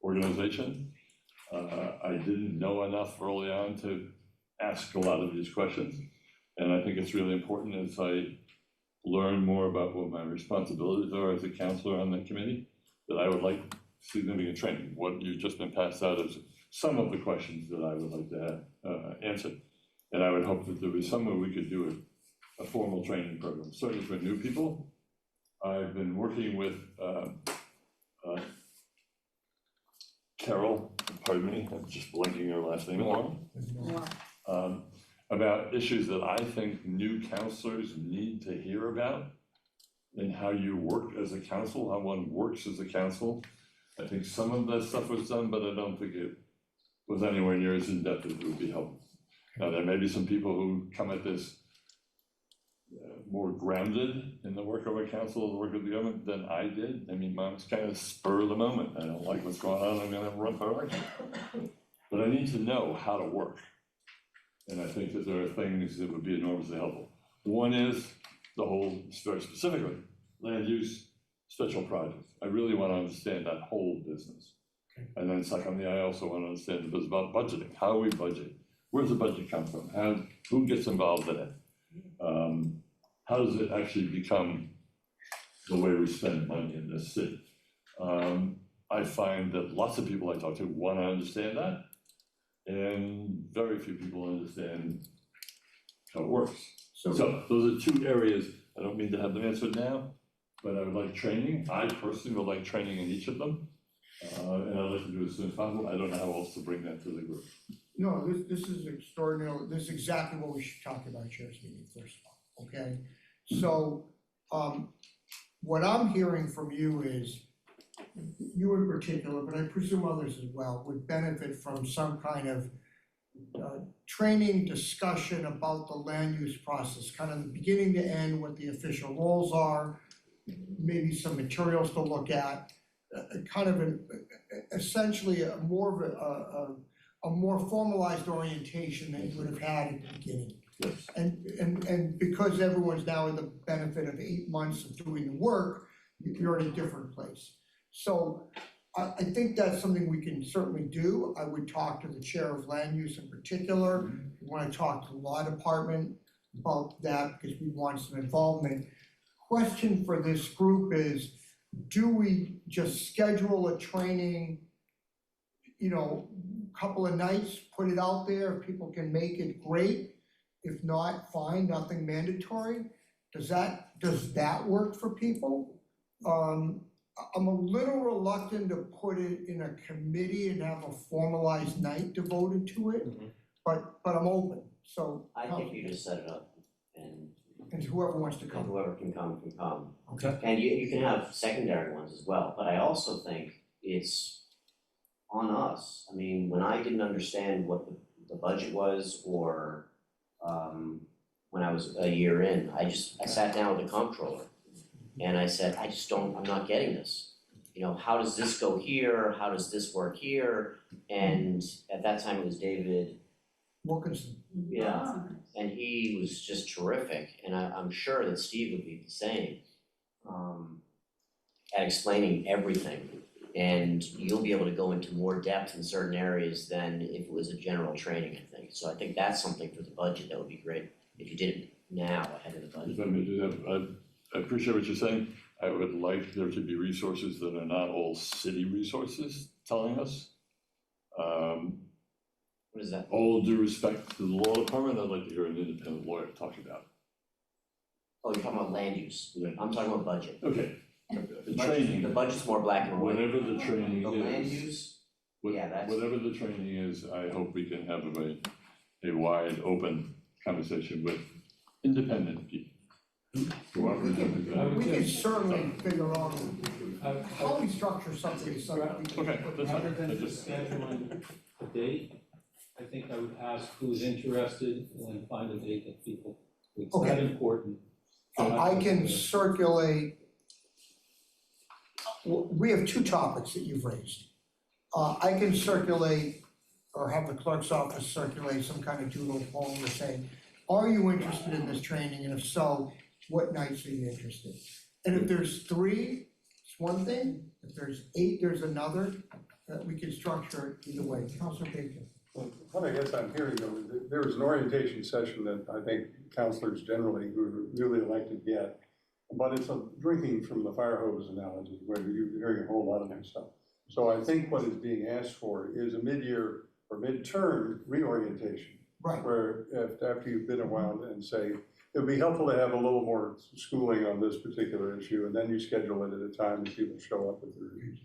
organization. I didn't know enough early on to ask a lot of these questions. And I think it's really important as I learn more about what my responsibilities are as a counselor on that committee, that I would like significant training. What you've just been passed out is some of the questions that I would like to answer. And I would hope that there was somewhere we could do a formal training program, certainly for new people. I've been working with Carol, pardon me, I'm just blanking her last name, about issues that I think new counselors need to hear about and how you work as a council, how one works as a council. I think some of that stuff was done, but I don't think it was anywhere near as in-depth as it would be helpful. Now, there may be some people who come at this more grounded in the work of a council, the work of the government than I did. I mean, mine's kind of spur of the moment. I don't like what's going on, I'm gonna run for election. But I need to know how to work. And I think that there are things that would be enormously helpful. One is the whole, very specifically, land use special projects. I really want to understand that whole business. And then secondly, I also want to understand the business about budgeting. How we budget? Where's the budget come from? Who gets involved in it? How does it actually become the way we spend money in this city? I find that lots of people I talk to want to understand that, and very few people understand how it works. So those are two areas. I don't mean to have them answered now, but I would like training. I personally would like training in each of them, and I'd like to do it as soon as possible. I don't know how else to bring that to the group. No, this is extraordinary. This is exactly what we should talk about chairs meeting first of all, okay? So, what I'm hearing from you is, you in particular, but I presume others as well, would benefit from some kind of training, discussion about the land use process, kind of the beginning to end, what the official roles are, maybe some materials to look at, kind of essentially a more formalized orientation than you would have had at the beginning. Yes. And because everyone's now in the benefit of 8 months of doing the work, you're in a different place. So I think that's something we can certainly do. I would talk to the chair of land use in particular. We want to talk to the law department about that because we want some involvement. Question for this group is, do we just schedule a training, couple of nights, put it out there, if people can make it, great. If not, fine, nothing mandatory. Does that work for people? I'm a little reluctant to put it in a committee and have a formalized night devoted to it, but I'm open, so. I think you just set it up and whoever wants to come. whoever can come can come. Okay. And you can have secondary ones as well, but I also think it's on us. I mean, when I didn't understand what the budget was, or when I was a year in, I sat down with the comptroller and I said, I'm not getting this. How does this go here? How does this work here? And at that time it was David Wilkinson. Yeah, and he was just terrific, and I'm sure that Steve would be the same at explaining everything. And you'll be able to go into more depth in certain areas than if it was a general training, I think. So I think that's something for the budget that would be great, if you did it now ahead of the budget. If I may do that, I appreciate what you're saying. I would like there to be resources that are not all city resources telling us. What is that? All due respect to the law department, I'd like to hear an independent lawyer talk about it. Oh, you're talking about land use. I'm talking about budget. Okay. The training. The budget's more black and white. Whatever the training is. The land use, yeah, that's. Whatever the training is, I hope we can have a wide open conversation with independent people. We can certainly figure out how we structure something so that we can. Okay, that's Rather fine. than just scheduling a date, I think I would ask who's interested and then find a date that people, it's not Okay. important. I can circulate. We have 2 topics that you've raised. I can circulate, or have the clerk's office circulate some kind of doodle poll or say, are you interested in this training, and if so, what nights are you interested? And if there's 3, it's one thing, if there's 8, there's another, we can structure it either way. Councilor Baker. Well, what I guess I'm hearing though, is that there was an orientation session that I think counselors generally who are really elected get. But it's a drinking from the fire hose analogy, where you're hearing a whole lot of new stuff. So I think what is being asked for is a mid-year or midterm reorientation. Right. Where after you've been around and say, it would be helpful to have a little more schooling on this particular issue, and then you schedule it at a time that people show up with their reviews.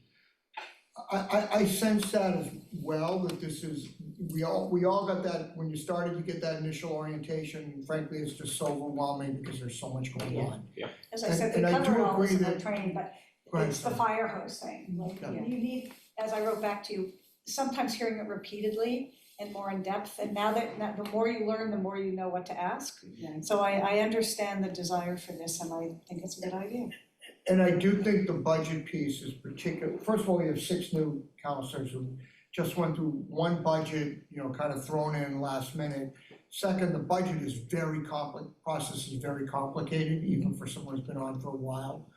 I sense that as well, that this is, we all got that, when you started, you get that initial orientation, frankly, it's just so overwhelming because there's so much going on. As I said, they And I do cover all this agree in the that- training, but Go ahead, it's the Sally. fire hose thing, like, Yeah. you need, as I wrote back to you, sometimes hearing it repeatedly and more in depth, and now that the more you learn, the more you know what to ask. So I understand the desire for this, and I think it's a good idea. And I do think the budget piece is particular, first of all, we have 6 new counselors who just went through one budget, kind of thrown in last minute. Second, the budget is process is very complicated, even for someone who's been on for a while.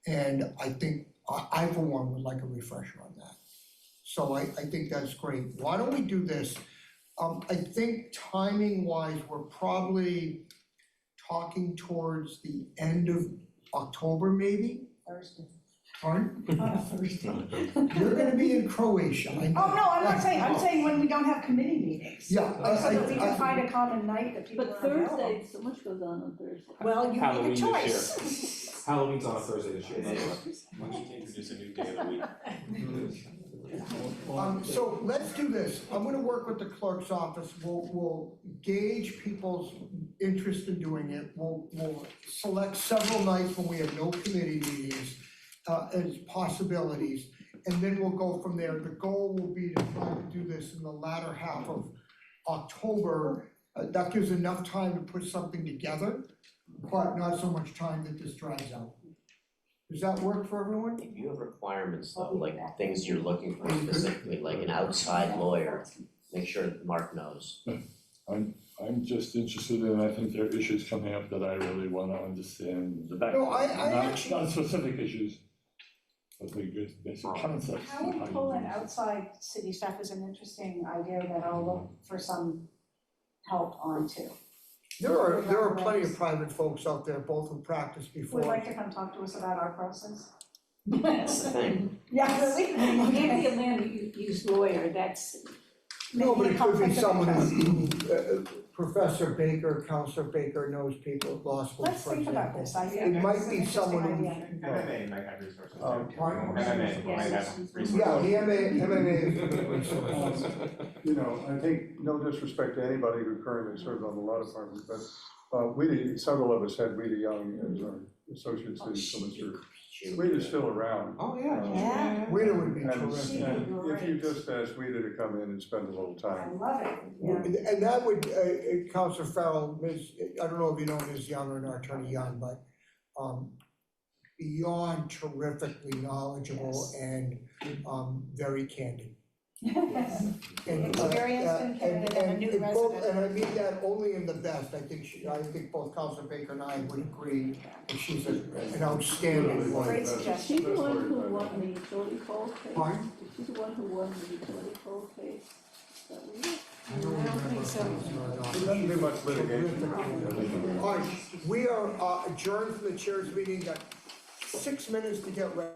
And I think, I for one would like a refresher on that. So I think that's great. Why don't we do this? I think timing wise, we're probably talking towards the end of October, maybe? Thursday. Pardon? On a Thursday. You're gonna be in Croatia, I know. Oh, no, I'm saying when we don't have committee meetings. Yeah, So that we can find a common night that people But are available. Thursday, so much goes on Thursday. Well, you Halloween make a this choice. Halloween's on a Thursday this year. Why don't you introduce a new day of the week? So let's do this, I'm gonna work with the clerk's office, we'll gauge people's interest in doing it, we'll select several nights when we have no committee meetings, as possibilities, and then we'll go from there. The goal will be to try to do this in the latter half of October. That gives enough time to put something together, but not so much time that this drags out. Does that work for everyone? If you have requirements though, like things you're looking for specifically, like an outside lawyer, make sure that Mark knows. I'm just interested in, I think there are issues coming up that I really wanna understand the background. No, I actually- Not specific issues, but the good basic concepts. How would of pull you in do it. outside city staff is an interesting idea that I'll look for some help on too. There are plenty of private folks out there, both who practiced before. Would like to come talk to us about our process? That's the thing. Yeah, really? You can't be a land use lawyer, that's, No, but Maybe it a could be conflict of someone interest. who, Professor Baker, Counselor Baker knows people at law school, Let's for think about example. this idea. It might It's an be interesting someone who. idea. MMA might have resources too. Pardon? MMA might have resources. Yeah, the MMA. I think, no disrespect to anybody who currently serves on the law department, but several of us had Rita Young as our associate city solicitor. Rita's still around. Oh, yeah. Yeah. Rita would be And terrific. and if you just ask Rita to come in and spend a little I time. love it, yeah. And that would, Counselor Farrell, I don't know if you know Ms. Young or not Attorney Young, but, beyond terrifically knowledgeable and, very candid. And, Experienced and candid and a new resident. And I mean that only in the best, I think both Counselor Baker and I would agree that she's an outstanding lawyer. Great Is suggestion. she the one who won the utility pole case? Pardon? Is she the one who won the utility pole case? Is that Rita? I don't remember. There doesn't be much litigation. All right, we are adjourned from the chairs meeting, got 6 minutes to get ready.